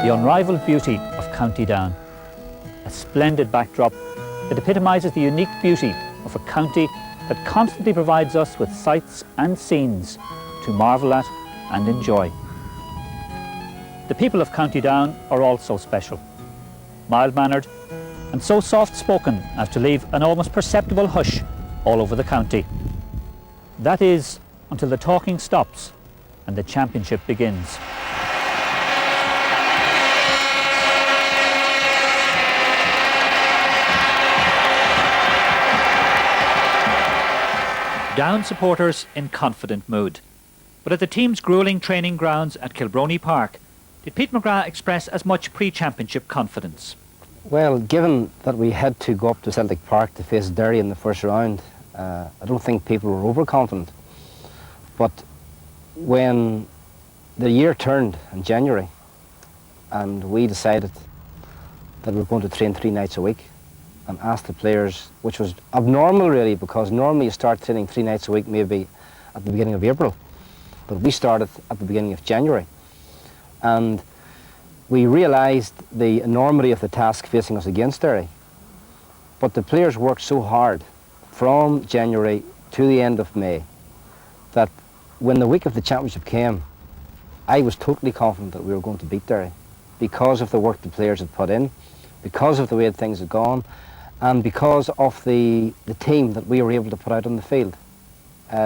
The unrivalled beauty of County Down, a splendid backdrop that epitomises the unique beauty of a county that constantly provides us with sights and scenes to marvel at and enjoy. The people of County Down are also special, mild-mannered and so soft-spoken as to leave an almost perceptible hush all over the county. That is, until the talking stops and the championship begins. Down supporters in confident mood. But at the team's gruelling training grounds at Kilbroney Park, did Pete McGrath express as much pre-championship confidence? Well, given that we had to go up to Celtic Park to face Derry in the first round, I don't think people were overconfident. But when the year turned in January and we decided that we were going to train 3 nights a week, and asked the players, which was abnormal really, because normally you start training 3 nights a week maybe at the beginning of April, but we started at the beginning of January, and we realised the enormity of the task facing us against Derry. But the players worked so hard from January to the end of May that when the week of the championship came, I was totally confident that we were going to beat Derry because of the work the players had put in, because of the way things had gone, and because of the team that we were able to put out on the field.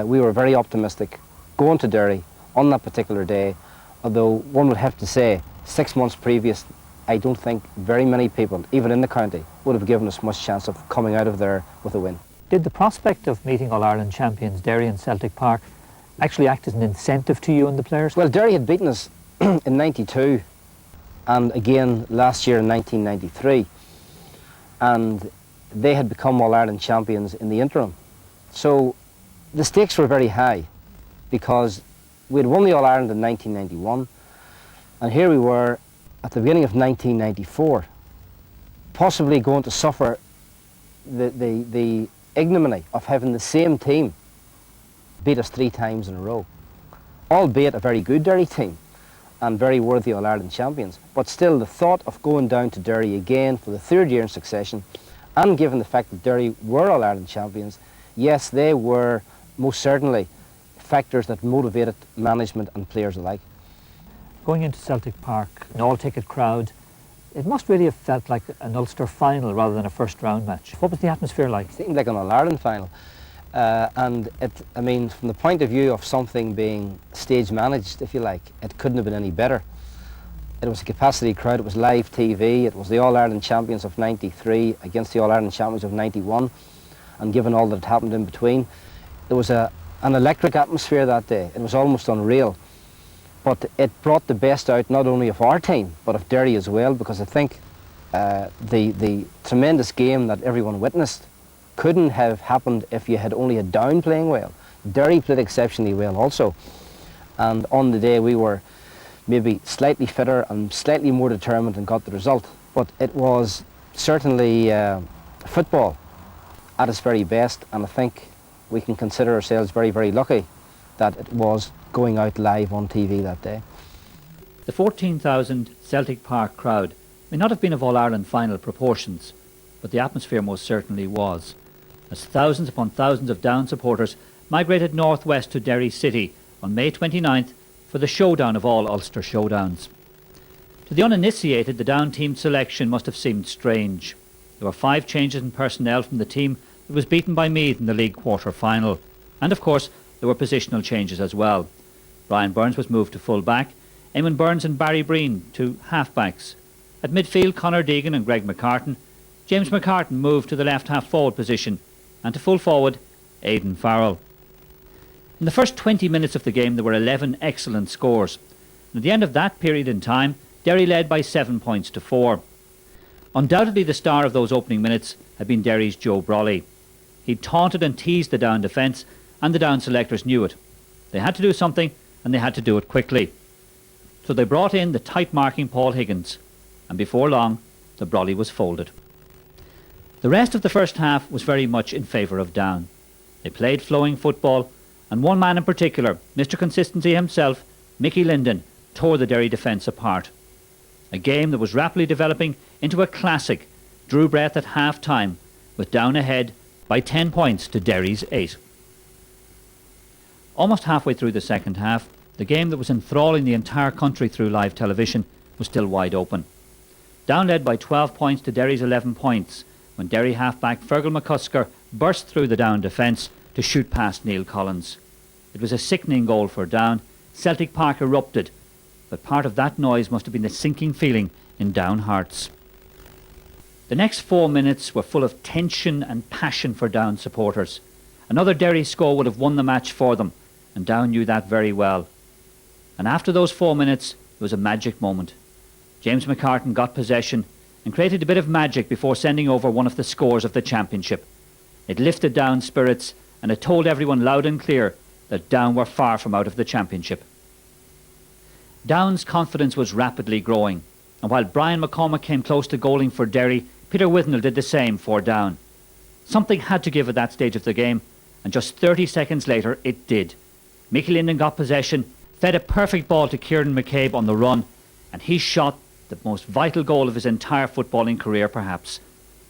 We were very optimistic going to Derry on that particular day, although one would have to say 6 months previous, I don't think very many people, even in the county, would have given us much chance of coming out of there with a win. Did the prospect of meeting All-Ireland champions Derry and Celtic Park actually act as an incentive to you and the players? Well, Derry had beaten us in '92 and again last year in 1993, and they had become All-Ireland champions in the interim. So the stakes were very high because we had won the All-Ireland in 1991, and here we were at the beginning of 1994, possibly going to suffer the ignominy of having the same team beat us 3 times in a row, albeit a very good Derry team and very worthy All-Ireland champions. But still, the thought of going down to Derry again for the 3rd year in succession, and given the fact that Derry were All-Ireland champions, yes, they were most certainly factors that motivated management and players alike. Going into Celtic Park, an all-ticket crowd, it must really have felt like an Ulster final rather than a first-round match. What was the atmosphere like? It seemed like an All-Ireland final. And I mean, from the point of view of something being stage managed, if you like, it couldn't have been any better. It was a capacity crowd, it was live TV, it was the All-Ireland champions of '93 against the All-Ireland champions of '91, and given all that had happened in between, there was an electric atmosphere that day. It was almost unreal. But it brought the best out not only of our team, but of Derry as well, because I think the tremendous game that everyone witnessed couldn't have happened if you had only had Down playing well. Derry played exceptionally well also, and on the day we were maybe slightly fitter and slightly more determined and got the result. But it was certainly football at its very best, and I think we can consider ourselves very, very lucky that it was going out live on TV that day. The 14,000 Celtic Park crowd may not have been of All-Ireland final proportions, but the atmosphere most certainly was, as thousands upon thousands of Down supporters migrated northwest to Derry City on May 29th for the showdown of all Ulster showdowns. To the uninitiated, the Down team selection must have seemed strange. There were 5 changes in personnel from the team that was beaten by Meath in the league quarter-final. And of course, there were positional changes as well. Brian Burns was moved to full-back, Eamon Burns and Barry Breen to half-backs. At midfield, Conor Deegan and Greg McCartan. James McCartan moved to the left half-forward position, and to full-forward, Aidan Farrell. In the first 20 minutes of the game, there were 11 excellent scores. And at the end of that period in time, Derry led by 7 points to 4. Undoubtedly the star of those opening minutes had been Derry's Joe Brolly. He'd taunted and teased the Down defence, and the Down selectors knew it. They had to do something, and they had to do it quickly. So they brought in the tight-marking Paul Higgins, and before long, the brolly was folded. The rest of the first half was very much in favour of Down. They played flowing football, and one man in particular, Mr. Consistency himself, Mickey Linden, tore the Derry defence apart. A game that was rapidly developing into a classic drew breath at half-time, with Down ahead by 10 points to Derry's 8. Almost halfway through the second half, the game that was enthralling the entire country through live television was still wide open. Down led by 12 points to Derry's 11 points, when Derry half-back Fergal McCusker burst through the Down defence to shoot past Neil Collins. It was a sickening goal for Down. Celtic Park erupted, but part of that noise must have been the sinking feeling in Down hearts. The next 4 minutes were full of tension and passion for Down supporters. Another Derry score would have won the match for them, and Down knew that very well. And after those 4 minutes, there was a magic moment. James McCartan got possession and created a bit of magic before sending over one of the scores of the championship. It lifted Down's spirits, and it told everyone loud and clear that Down were far from out of the championship. Down's confidence was rapidly growing, and while Brian McCormack came close to goaling for Derry, Peter Withnell did the same for Down. Something had to give at that stage of the game, and just 30 seconds later it did. Mickey Linden got possession, fed a perfect ball to Kieran McCabe on the run, and he shot the most vital goal of his entire footballing career perhaps.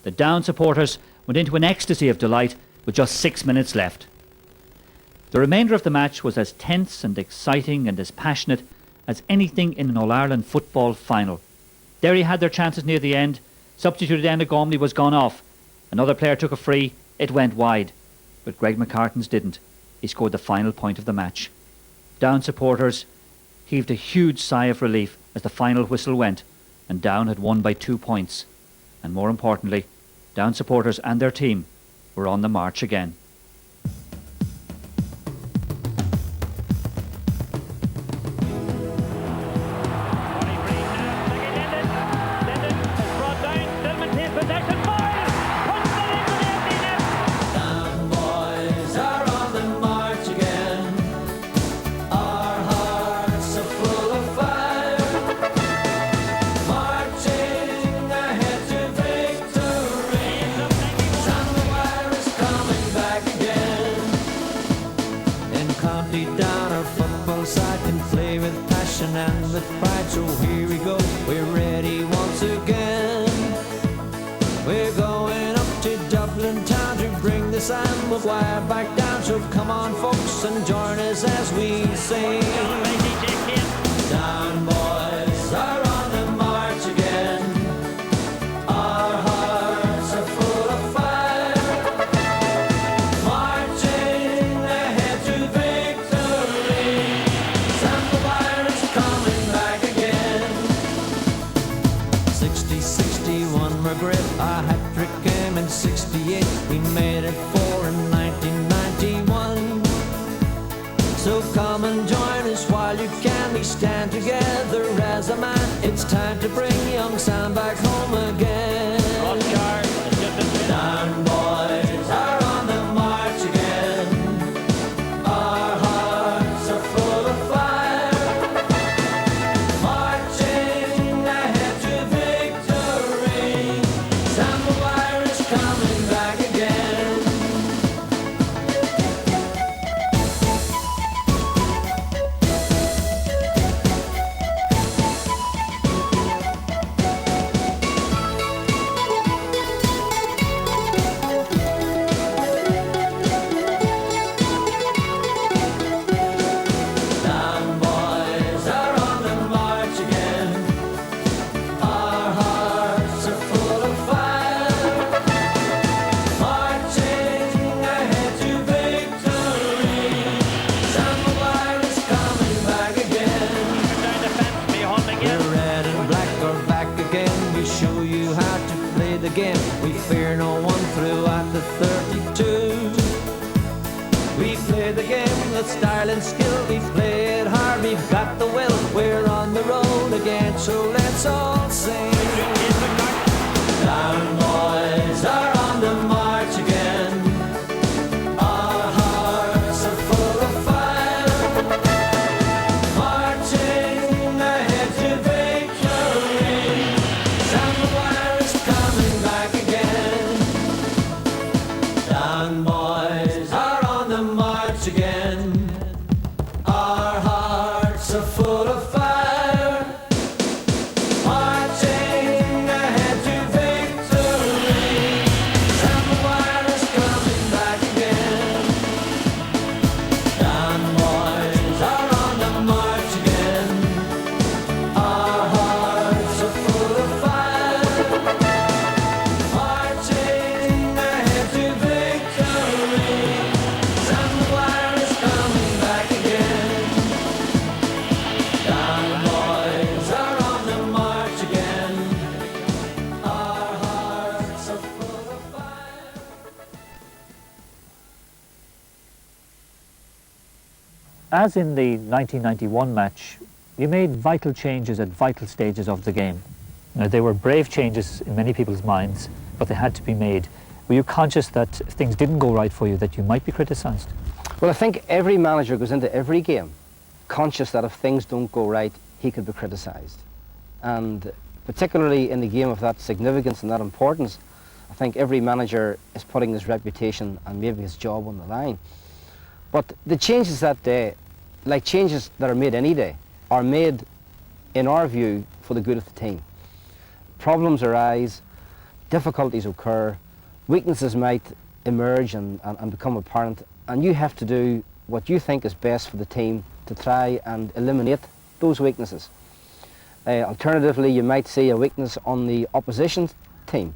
The Down supporters went into an ecstasy of delight with just 6 minutes left. The remainder of the match was as tense and exciting and as passionate as anything in an All-Ireland football final. Derry had their chances near the end. Substituted Enda Gormley was gone off. Another player took a free. It went wide. But Greg McCartan's didn't. He scored the final point of the match. Down supporters heaved a huge sigh of relief as the final whistle went, and Down had won by 2 points. And more importantly, Down supporters and their team were on the march again. And with pride, so here we go, we're ready once again. We're going up to Dublin town to bring the Sam Maguire back down. So come on folks and join us as we sing. Down boys are on the march again. Our hearts are full of fire, marching ahead to victory. Sam Maguire is coming back again. 60-61 McGrath, a hat-trick came in 68. He made it 4 in 1991. So come and join us while you can. We stand together as a man. It's time to bring young Sam back home again. Down boys are on the march again. Our hearts are full of fire, marching ahead to victory. Sam Maguire is coming back again. Down boys are on the march again. Our hearts are full of fire, marching ahead to victory. Sam Maguire is coming back again. We're red and black are back again. We show you how to play the game. We fear no one throughout the 32. We play the game with style and skill. We play it hard, we've got the will. We're on the road again, so let's all sing. Down boys are on the march again. Down boys are on the march again. Our hearts are full of fire, marching ahead to victory. And the wire is coming back again. Down boys are on the march again. Our hearts are full of fire, marching ahead to victory. And the wire is coming back again. Down boys are on the march again. Our hearts are full of fire. As in the 1991 match, you made vital changes at vital stages of the game. Now, they were brave changes in many people's minds, but they had to be made. Were you conscious that if things didn't go right for you, that you might be criticised? Well, I think every manager goes into every game conscious that if things don't go right, he could be criticised. And particularly in a game of that significance and that importance, I think every manager is putting his reputation and maybe his job on the line. But the changes that day, like changes that are made any day, are made, in our view, for the good of the team. Problems arise, difficulties occur, weaknesses might emerge and become apparent, and you have to do what you think is best for the team to try and eliminate those weaknesses. Alternatively, you might see a weakness on the opposition team,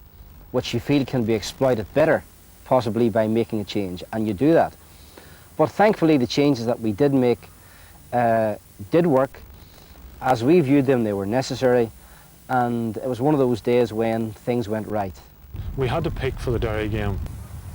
which you feel can be exploited better, possibly by making a change, and you do that. But thankfully, the changes that we did make did work. As we viewed them, they were necessary, and it was one of those days when things went right. We had to pick for the Derry game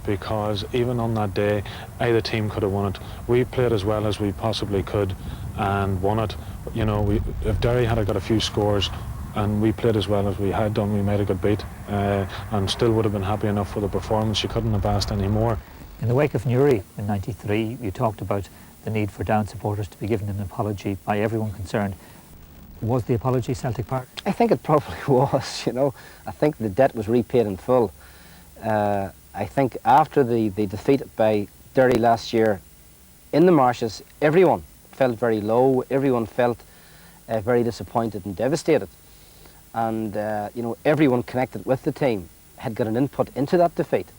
because even on that day, either team could have won it. We played as well as we possibly could and won it. You know, if Derry had got a few scores and we played as well as we had done, we made a good beat and still would have been happy enough with the performance. You couldn't have asked any more. In the wake of Newry in '93, you talked about the need for Down supporters to be given an apology by everyone concerned. Was the apology Celtic Park? I think it probably was, you know. I think the debt was repaid in full. I think after the defeat by Derry last year in the marshes, everyone felt very low, everyone felt very disappointed and devastated. And, you know, everyone connected with the team had got an input into that defeat.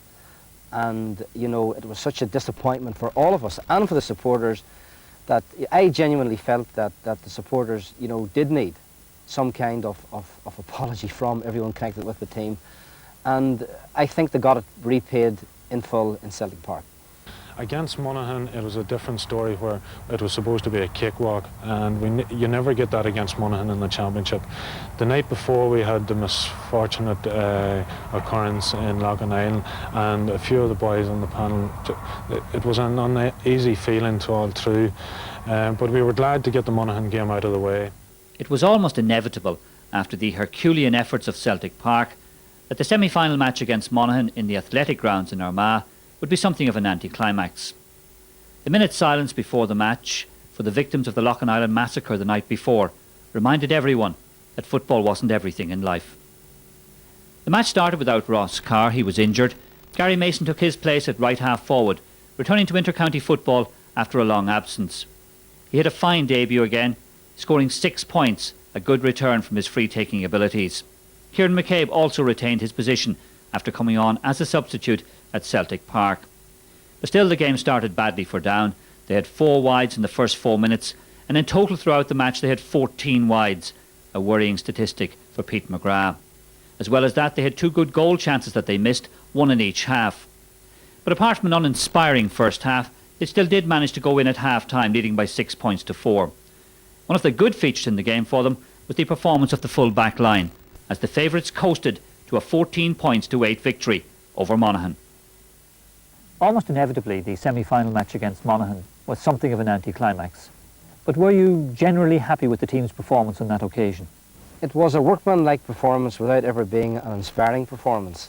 And, you know, it was such a disappointment for all of us and for the supporters that I genuinely felt that the supporters, you know, did need some kind of apology from everyone connected with the team. And I think they got it repaid in full in Celtic Park. Against Monaghan, it was a different story where it was supposed to be a cakewalk, and you never get that against Monaghan in the Championship. The night before, we had the misfortunate occurrence in Lough-Island, and a few of the boys on the panel, it was an uneasy feeling to all through, but we were glad to get the Monaghan game out of the way. It was almost inevitable, after the Herculean efforts of Celtic Park, that the semi-final match against Monaghan in the athletic grounds in Armagh would be something of an anticlimax. The minute's silence before the match for the victims of the Lough-Island massacre the night before reminded everyone that football wasn't everything in life. The match started without Ross Carr. He was injured. Gary Mason took his place at right half forward, returning to inter-county football after a long absence. He had a fine debut again, scoring 6 points, a good return from his free-taking abilities. Kieran McCabe also retained his position after coming on as a substitute at Celtic Park. But still, the game started badly for Down. They had 4 wides in the first 4 minutes, and in total throughout the match they had 14 wides, a worrying statistic for Pete McGrath. As well as that, they had 2 good goal chances that they missed, 1 in each half. But apart from an uninspiring first half, they still did manage to go in at half-time, leading by 6 points to 4. One of the good features in the game for them was the performance of the full back line, as the favourites coasted to a 14 points to 8 victory over Monaghan. Almost inevitably, the semi-final match against Monaghan was something of an anticlimax. But were you generally happy with the team's performance on that occasion? It was a workmanlike performance without ever being an inspiring performance.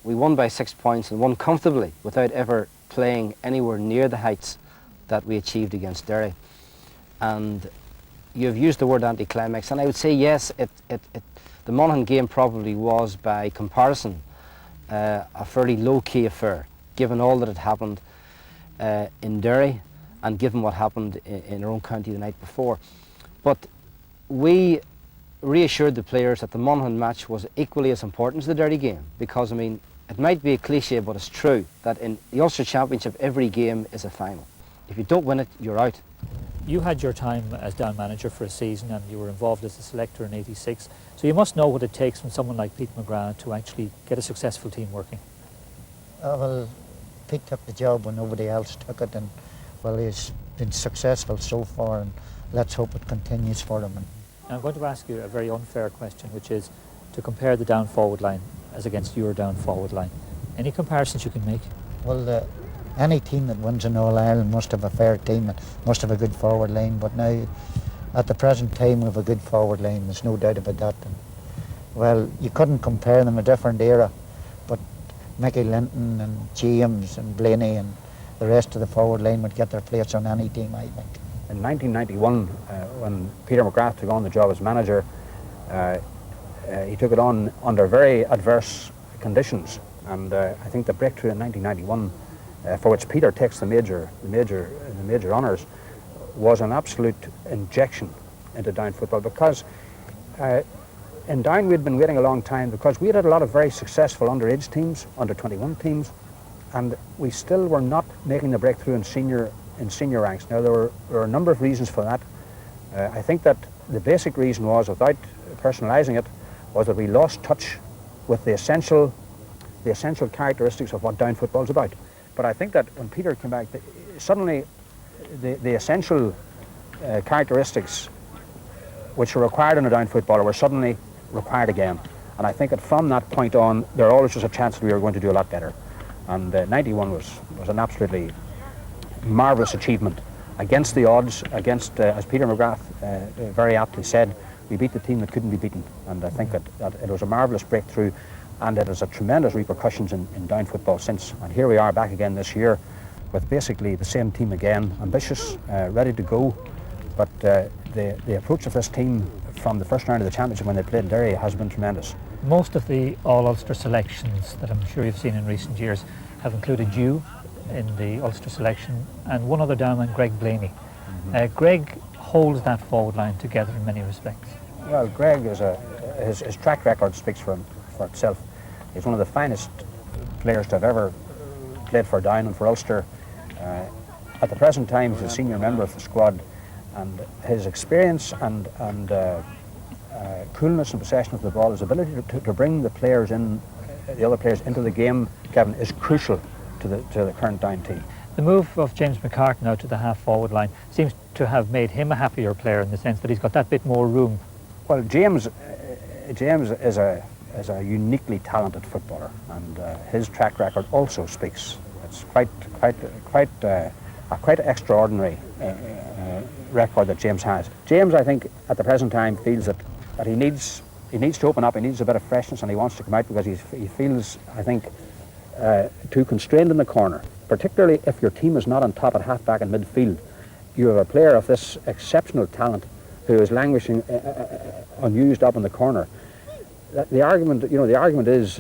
We won by 6 points and won comfortably without ever playing anywhere near the heights that we achieved against Derry. And you've used the word anticlimax, and I would say yes, the Monaghan game probably was, by comparison, a fairly low-key affair. given all that had happened in Derry and given what happened in our own county the night before. But we reassured the players that the Monaghan match was equally as important as the Derry game, because, I mean, it might be a cliche, but it's true that in the Ulster Championship every game is a final. If you don't win it, you're out. You had your time as Down manager for a season, and you were involved as a selector in '86, so you must know what it takes from someone like Pete McGrath to actually get a successful team working. Well, Pete took the job when nobody else took it, and well, he's been successful so far, and let's hope it continues for him. Now, I'm going to ask you a very unfair question, which is to compare the down forward line as against your down forward line. Any comparisons you can make? Well, any team that wins in All-Ireland must have a fair team and must have a good forward line, but now, at the present time, we have a good forward line, there's no doubt about that. And, well, you couldn't compare them, a different era, but Mickey Linton and James and Blaney and the rest of the forward line would get their place on any team, I think. In 1991, when Peter McGrath took on the job as manager, he took it on under very adverse conditions, and I think the breakthrough in 1991, for which Peter takes the major honours, was an absolute injection into Down football, because in Down we'd been waiting a long time, because we had a lot of very successful underage teams, under 21 teams, and we still were not making the breakthrough in senior ranks. Now, there were a number of reasons for that. I think that the basic reason was, without personalising it, was that we lost touch with the essential characteristics of what Down football is about. But I think that when Peter came back, suddenly the essential characteristics which were required in a Down footballer were suddenly required again. And I think that from that point on, there always was a chance that we were going to do a lot better. And 91 was an absolutely marvellous achievement against the odds, against, as Peter McGrath very aptly said, we beat the team that couldn't be beaten. And I think that it was a marvellous breakthrough, and it has had tremendous repercussions in Down football since. And here we are back again this year with basically the same team again, ambitious, ready to go. But the approach of this team from the first round of the championship when they played Derry has been tremendous. Most of the All-Ulster selections that I'm sure you've seen in recent years have included you in the Ulster selection and one other down man, Greg Blaney. Greg holds that forward line together in many respects. Well, Greg his track record speaks for itself. He's one of the finest players to have ever played for Down and for Ulster. At the present time, he's a senior member of the squad, and his experience and coolness and possession of the ball, his ability to bring the players in, the other players into the game, Kevin, is crucial to the current Down team. The move of James McCartan out to the half-forward line seems to have made him a happier player in the sense that he's got that bit more room. Well, James is a uniquely talented footballer, and his track record also speaks. It's quite extraordinary record that James has. James, I think, at the present time feels that he needs to open up. He needs a bit of freshness, and he wants to come out because he feels, I think, too constrained in the corner, particularly if your team is not on top at half-back and midfield. You have a player of this exceptional talent who is languishing unused up in the corner. The argument is,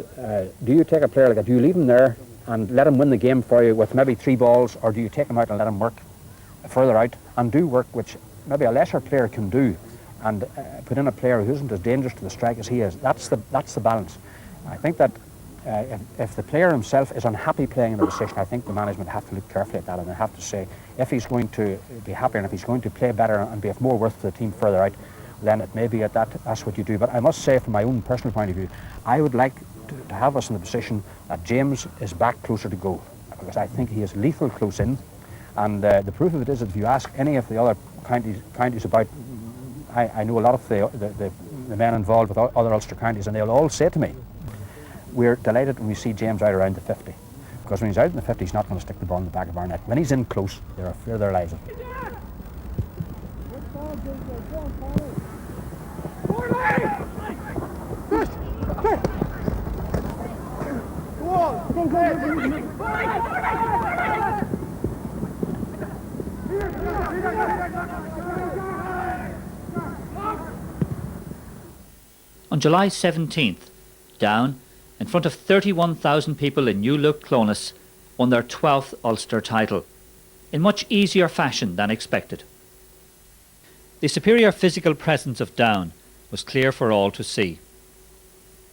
do you take a player like that, do you leave him there and let him win the game for you with maybe 3 balls, or do you take him out and let him work further out and do work which maybe a lesser player can do, and put in a player who isn't as dangerous to the strike as he is? That's the balance. I think that if the player himself is unhappy playing in a position, I think the management have to look carefully at that, and they have to say, if he's going to be happier and if he's going to play better and be of more worth to the team further out, then it may be that's what you do. But I must say, from my own personal point of view, I would like to have us in the position that James is back closer to goal, because I think he is lethal close in, and the proof of it is that if you ask any of the other counties about, I know a lot of the men involved with other Ulster counties, and they'll all say to me, we're delighted when we see James out around the 50, because when he's out in the 50, he's not going to stick the ball in the back of our net. When he's in close, they're afraid of their lives. On July 17th, Down, in front of 31,000 people in New Look, Clones, won their 12th Ulster title, in much easier fashion than expected. The superior physical presence of Down was clear for all to see,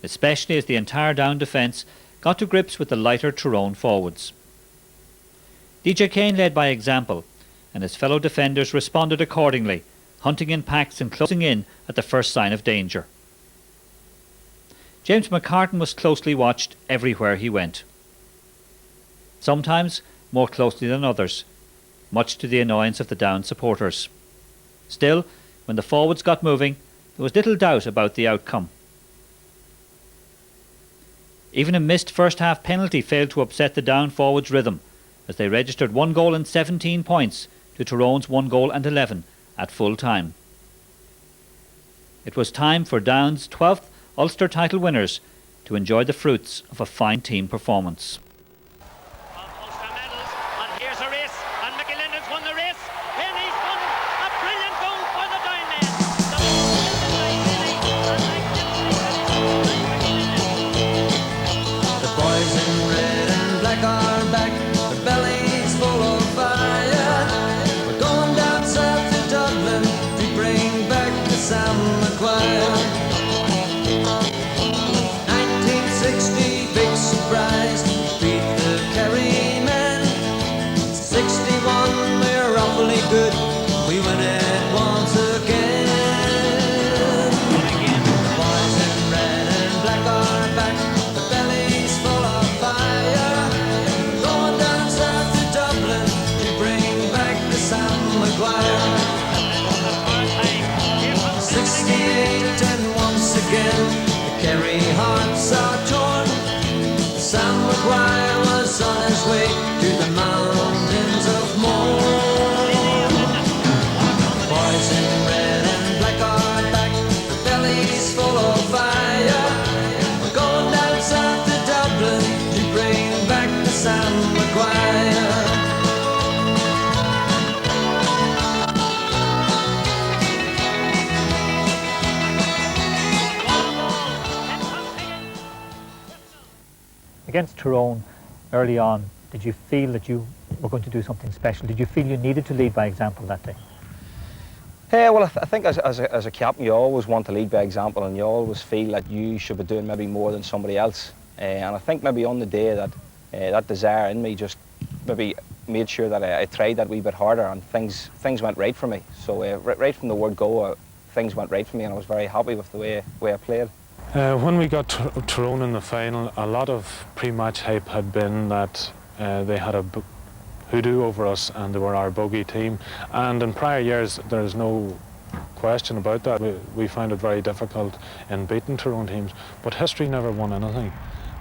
especially as the entire Down defence got to grips with the lighter Tyrone forwards. DJ Kane led by example, and his fellow defenders responded accordingly, hunting in packs and closing in at the first sign of danger. James McCartan was closely watched everywhere he went, sometimes more closely than others, much to the annoyance of the Down supporters. Still, when the forwards got moving, there was little doubt about the outcome. Even a missed first-half penalty failed to upset the Down forwards' rhythm, as they registered 1 goal and 17 points to Tyrone's 1 goal and 11 at full time. It was time for Down's 12th Ulster title winners to enjoy the fruits of a fine team performance. Ulster medals, and here's a race, and Mickey Lennon's won the race, and he's won a brilliant goal for the Down men. The boys in red and black are back, their bellies full of fire. We're going down south to Dublin to bring back the Sam Maguire. 1960 big surprise, beat the Kerry men. 61 we're awfully good, we win it once again. The boys in red and black are back, the bellies full of fire. Going down south to Dublin to bring back the Sam Maguire. 68 and once again the Kerry hearts are torn. Sam Maguire was on his way to the mountains of Mourne. Boys in red and black are back, the bellies full of fire. We're going down south to Dublin to bring back the Sam Maguire. Against Tyrone early on, did you feel that you were going to do something special? Did you feel you needed to lead by example that day? Well, I think as a captain, you always want to lead by example, and you always feel that you should be doing maybe more than somebody else. And I think maybe on the day that that desire in me just maybe made sure that I tried that wee bit harder, and things went right for me. So right from the word go, things went right for me, and I was very happy with the way I played. When we got Tyrone in the final, a lot of pre-match hype had been that they had a hoodoo over us and they were our bogey team. And in prior years, there's no question about that. We found it very difficult in beating Tyrone teams, but history never won anything.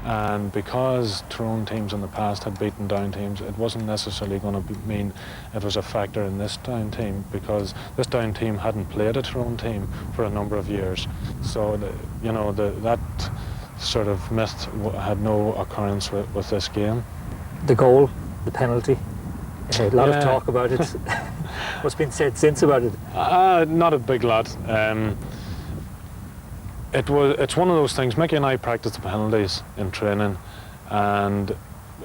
And because Tyrone teams in the past had beaten Down teams, it wasn't necessarily going to mean it was a factor in this Down team, because this Down team hadn't played a Tyrone team for a number of years. So, that sort of myth had no occurrence with this game. The goal, the penalty, a lot of talk about it. What's been said since about it? Not a big lot. It's one of those things. Mickey and I practiced the penalties in training, and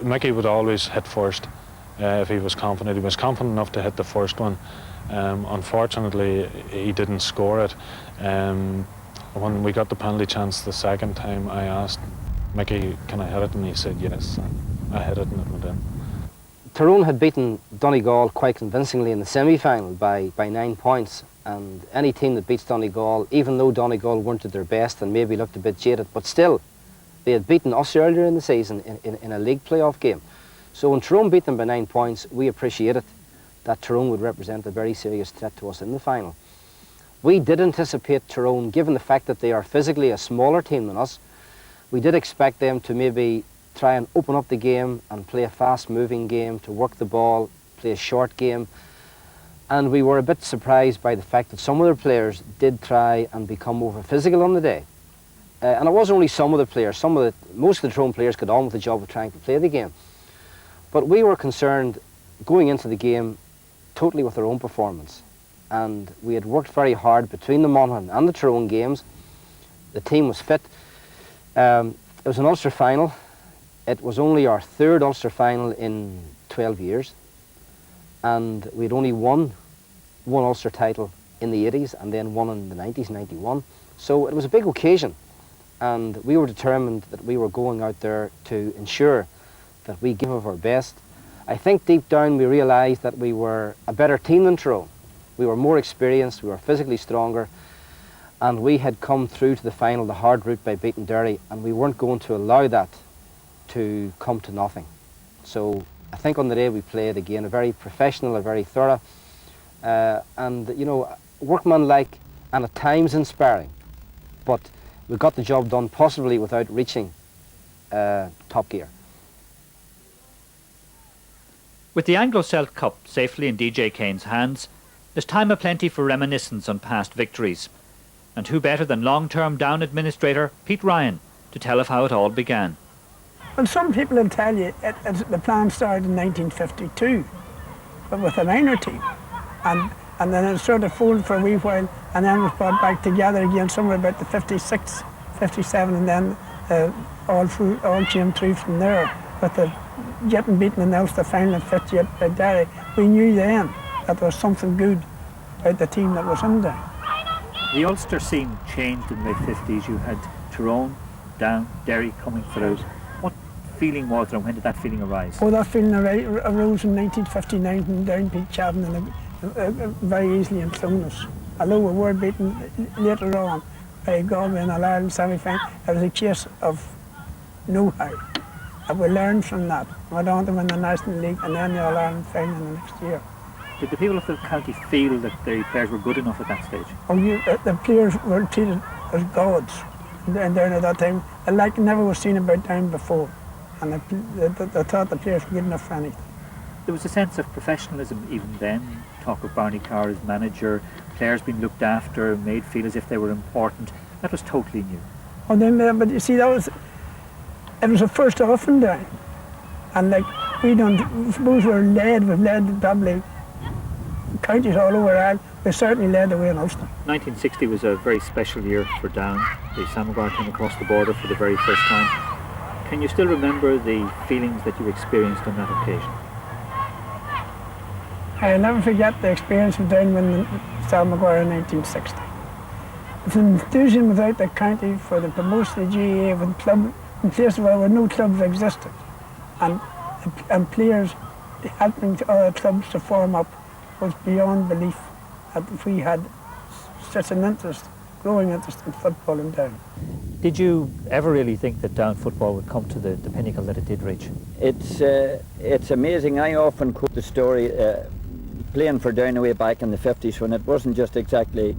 Mickey would always hit first if he was confident. He was confident enough to hit the first one. Unfortunately, he didn't score it. When we got the penalty chance the second time, I asked Mickey, "Can I hit it?" And he said yes. And I hit it and it went in. Tyrone had beaten Donegal quite convincingly in the semi-final by 9 points, and any team that beats Donegal, even though Donegal weren't at their best and maybe looked a bit jaded, but still, they had beaten us earlier in the season in a league playoff game. So when Tyrone beat them by 9 points, we appreciated that Tyrone would represent a very serious threat to us in the final. We did anticipate Tyrone, given the fact that they are physically a smaller team than us, we did expect them to maybe try and open up the game and play a fast-moving game, to work the ball, play a short game. And we were a bit surprised by the fact that some of their players did try and become over physical on the day. And it wasn't only some of the players, most of the Tyrone players got on with the job of trying to play the game. But we were concerned going into the game totally with our own performance. And we had worked very hard between the Monaghan and the Tyrone games. The team was fit. It was an Ulster final. It was only our third Ulster final in 12 years, and we'd only won one Ulster title in the 80s and then one in the 90s, 91. So it was a big occasion, and we were determined that we were going out there to ensure that we gave of our best. I think deep down we realised that we were a better team than Tyrone. We were more experienced, we were physically stronger, and we had come through to the final the hard route by beating Derry, and we weren't going to allow that to come to nothing. So I think on the day we played again, a very professional, a very thorough, and you know, workmanlike and at times inspiring. But we got the job done possibly without reaching top gear. With the Anglo-Celt Cup safely in DJ Kane's hands, there's time aplenty for reminiscence on past victories. And who better than long-term Down administrator Pete Ryan to tell of how it all began. Well, some people will tell you the plan started in 1952, but with a minor team. And then it sort of folded for a wee while, and then was brought back together again somewhere about the 56, 57, and then all came through from there. With the getting beaten in the Ulster final in 58 by Derry, we knew then that there was something good about the team that was in there. The Ulster scene changed in the mid-50s. You had Tyrone, Down, Derry coming through. What feeling was there, and when did that feeling arise? Oh, that feeling arose in 1959 when Down beat Chatham very easily in Clonus. Although we were beaten later on by Galway in All Ireland semi-final, it was a case of know-how. And we learned from that. We went on to win the National League and then the All Ireland final the next year. Did the people of the county feel that the players were good enough at that stage? Oh, the players were treated as gods down at that time. Like never was seen about Down before. And they thought the players were good enough for anything. There was a sense of professionalism even then. Talk of Barney Carr as manager, players being looked after, made feel as if they were important. That was totally new. Oh, then, but you see, it was the first off and Down. And like, suppose we've led probably counties all over Ireland. We certainly led the way in Ulster. 1960 was a very special year for Down. The Samagor came across the border for the very first time. Can you still remember the feelings that you experienced on that occasion? I'll never forget the experience of Down winning Samagor in 1960. It's an enthusiasm without the county for the promotion of the GAA with club in places where no clubs existed. And players helping other clubs to form up was beyond belief that we had such an interest, growing interest in football in Down. Did you ever really think that Down football would come to the pinnacle that it did reach? It's amazing. I often quote the story playing for Down away back in the 50s when it wasn't just exactly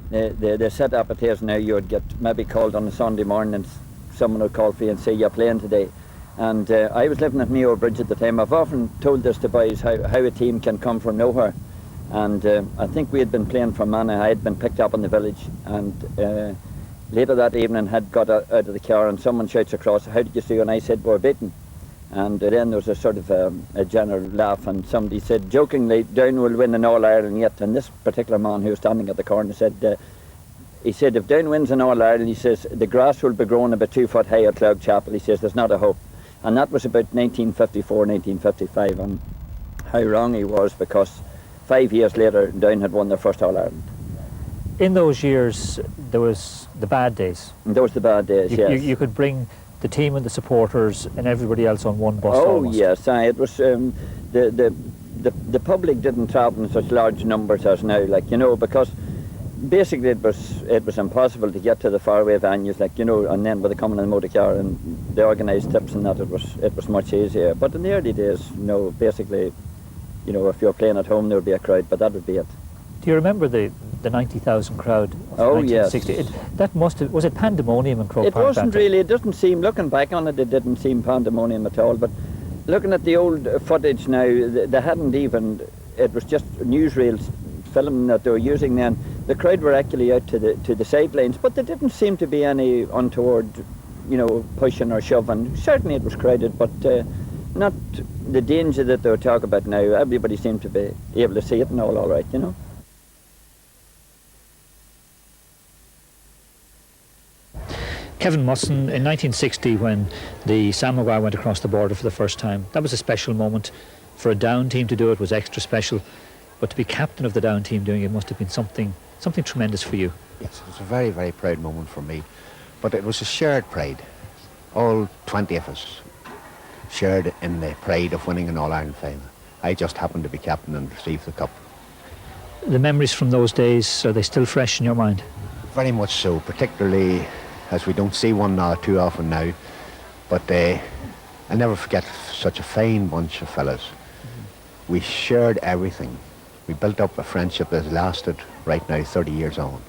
the set-up it is now. You would get maybe called on a Sunday morning and someone would call for you and say, you're playing today. And I was living at Mayo Bridge at the time. I've often told this to boys, how a team can come from nowhere. And I think we had been playing for Monaghan. I had been picked up in the village, and later that evening had got out of the car and someone shouts across, how did you do? And I said, we're beaten. And then there was a sort of a general laugh, and somebody said jokingly, Down will win in All Ireland yet. And this particular man who was standing at the corner said, he said, if Down wins in All Ireland, he says, the grass will be growing about 2 foot high at Clough Chapel. He says, there's not a hope. And that was about 1954, 1955, and how wrong he was, because 5 years later, Down had won their first All Ireland. In those years, there was the bad days. And those were the bad days, yes. You could bring the team and the supporters and everybody else on one bus. Oh, almost. yes, it was the public didn't travel in such large numbers as now, like, you know, because basically it was impossible to get to the faraway venues, like, you know, and then with the coming in the motor car and the organised tips and that, it was much easier. But in the early days, you know, basically, you know, if you were playing at home there would be a crowd, but that would be it. Do you remember the 90,000 crowd of 1960? Yes. That must have, was it pandemonium in Croke Park? It wasn't really, it doesn't seem, looking back on it, it didn't seem pandemonium at all, but looking at the old footage now, they hadn't even, it was just newsreels film that they were using then. The crowd were actually out to the sidelines, but there didn't seem to be any untoward, you know, pushing or shoving. Certainly it was crowded, but not the danger that they were talking about now. Everybody seemed to be able to see it and all right, you know. Kevin Mussen, in 1960, when the Sam Maguire went across the border for the first time, that was a special moment. For a Down team to do it was extra special, but to be captain of the Down team doing it must have been something tremendous for you. Yes, it was a very, very proud moment for me, but it was a shared pride. All 20 of us shared in the pride of winning an All-Ireland final. I just happened to be captain and receive the cup. The memories from those days, are they still fresh in your mind? Very much so, particularly as we don't see one too often now. But I'll never forget such a fine bunch of fellas. We shared everything. We built up a friendship that has lasted right now 30 years on.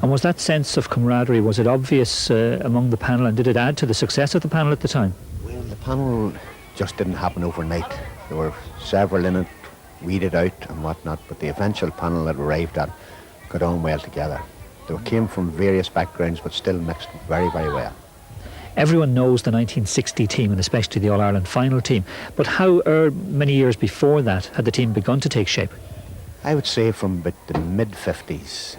And was that sense of camaraderie, was it obvious among the panel, and did it add to the success of the panel at the time? Well, the panel just didn't happen overnight. There were several in it, weeded out and whatnot, but the eventual panel that arrived at got on well together. They came from various backgrounds but still mixed very, very well. Everyone knows the 1960 team, and especially the All-Ireland final team, but how many years before that had the team begun to take shape? I would say from about the mid-50s,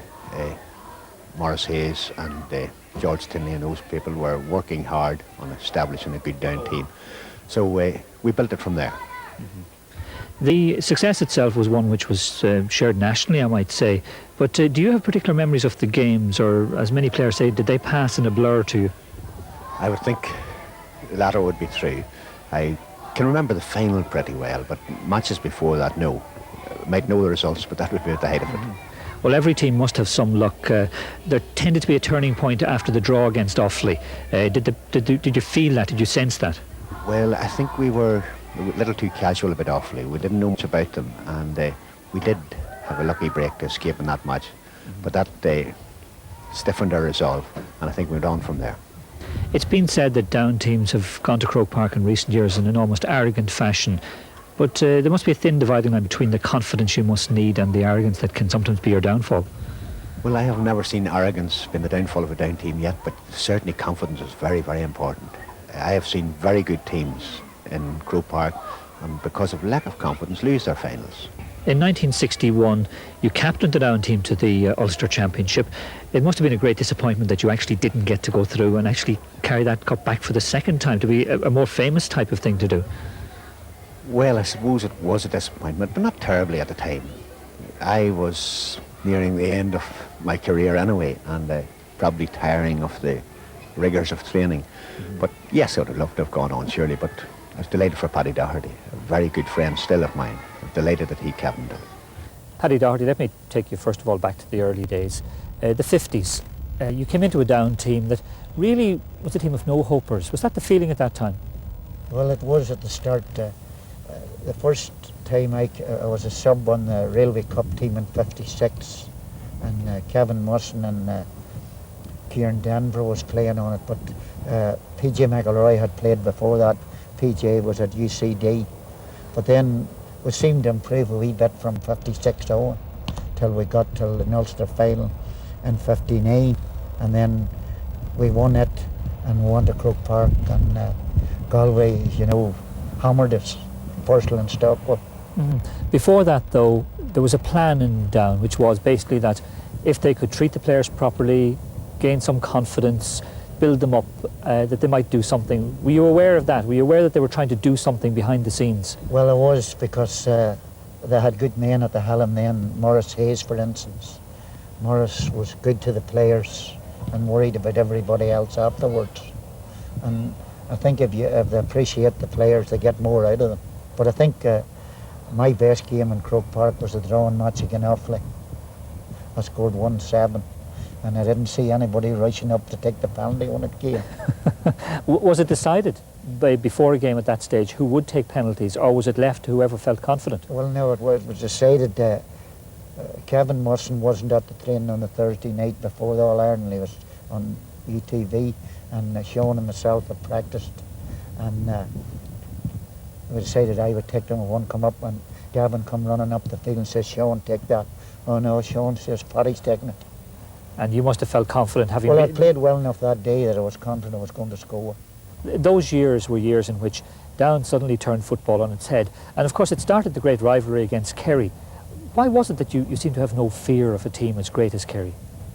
Maurice Hayes and George Tinley and those people were working hard on establishing a good Down team. So we built it from there. Mm-hmm. The success itself was one which was shared nationally, I might say, but do you have particular memories of the games, or as many players say, did they pass in a blur to you? I would think the latter would be true. I can remember the final pretty well, but matches before that, no. Might know the results, but that would be at the height of it. Well, every team must have some luck. There tended to be a turning point after the draw against Offaly. Did you feel that? Did you sense that? Well, I think we were a little too casual about Offaly. We didn't know much about them, and we did have a lucky break to escape in that match. But that stiffened our resolve, and I think we went on from there. It's been said that Down teams have gone to Croke Park in recent years in an almost arrogant fashion. But there must be a thin dividing line between the confidence you must need and the arrogance that can sometimes be your downfall. Well, I have never seen arrogance been the downfall of a Down team yet, but certainly confidence is very, very important. I have seen very good teams in Croke Park, and because of lack of confidence, lose their finals. In 1961, you captained the Down team to the Ulster Championship. It must have been a great disappointment that you actually didn't get to go through and actually carry that cup back for the second time, to be a more famous type of thing to do. Well, I suppose it was a disappointment, but not terribly at the time. I was nearing the end of my career anyway, and probably tiring of the rigours of training. But yes, I would have loved to have gone on, surely, but I was delighted for Paddy Doherty, a very good friend still of mine. I'm delighted that he captained it. Paddy Doherty, let me take you first of all back to the early days. The 50s, you came into a Down team that really was a team of no-hopers. Was that the feeling at that time? Well, it was at the start. The first time I was a sub on the Railway Cup team in 56, and Kevin Mussen and Kieran Denver was playing on it, but PJ McElroy had played before that. PJ was at UCD, but then we seemed to improve a wee bit from 56 on till we got till the Ulster final in 59, and then we won it and we went to Croke Park, and Galway, hammered us. Porcelain Stockwell. Before that, though, there was a plan in Down, which was basically that if they could treat the players properly, gain some confidence, build them up, that they might do something. Were you aware of that? Were you aware that they were trying to do something behind the scenes? Well, I was, because they had good men at the helm then. Maurice Hayes, for instance. Maurice was good to the players and worried about everybody else afterwards. And I think if they appreciate the players, they get more out of them. But I think my best game in Croke Park was the drawing match against Offaly. I scored 1-7, and I didn't see anybody rushing up to take the penalty when it came. Was it decided before a game at that stage who would take penalties, or was it left to whoever felt confident? Well, no, it was decided. Kevin Mussen wasn't at the training on the Thursday night before the All-Ireland. He was on UTV, and Sean and myself had practiced, and we decided I would take them. One come up, and Gavin come running up the field and says, "Sean, take that." Oh no, Sean says, "Paddy's taking it." And you must have felt confident having... Well, I played well enough that day that I was confident I was going to score. Those years were years in which Down suddenly turned football on its head, and of course it started the great rivalry against Kerry. Why was it that you seemed to have no fear of a team as great as Kerry?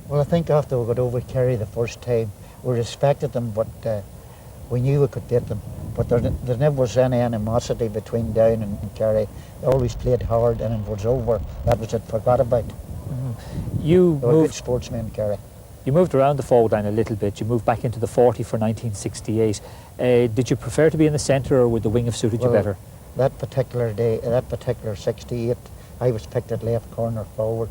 Well, I think after we got over Kerry the first time, We respected them, but we knew we could beat them. But there never was any animosity between Down and Kerry. They always played hard, and it was over. That was it, forgot about. You They were moved good sportsmen, Kerry. You moved around the forward line a little bit. You moved back into the 40 for 1968. Did you prefer to be in the centre, or would the wing have suited you better? That particular day, that particular 68, I was picked at left corner forward.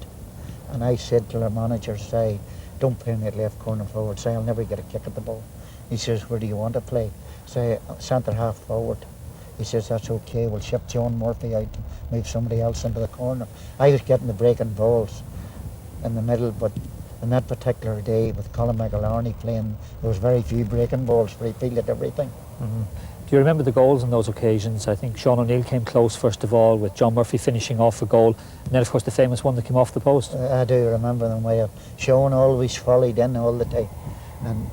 And I said to the manager, say, don't play me at left corner forward. Say, I'll never get a kick at the ball. He says, where do you want to play? Say, centre half forward. He says, that's okay, we'll ship John Murphy out and move somebody else into the corner. I was getting the breaking balls in the middle, but on that particular day with Colin McElharney playing, there was very few breaking balls, for he fielded everything. Do you remember the goals on those occasions? I think Sean O'Neill came close first of all, with John Murphy finishing off a goal, and then of course the famous one that came off the post. I do remember them well. Sean always volleyed in all the time, and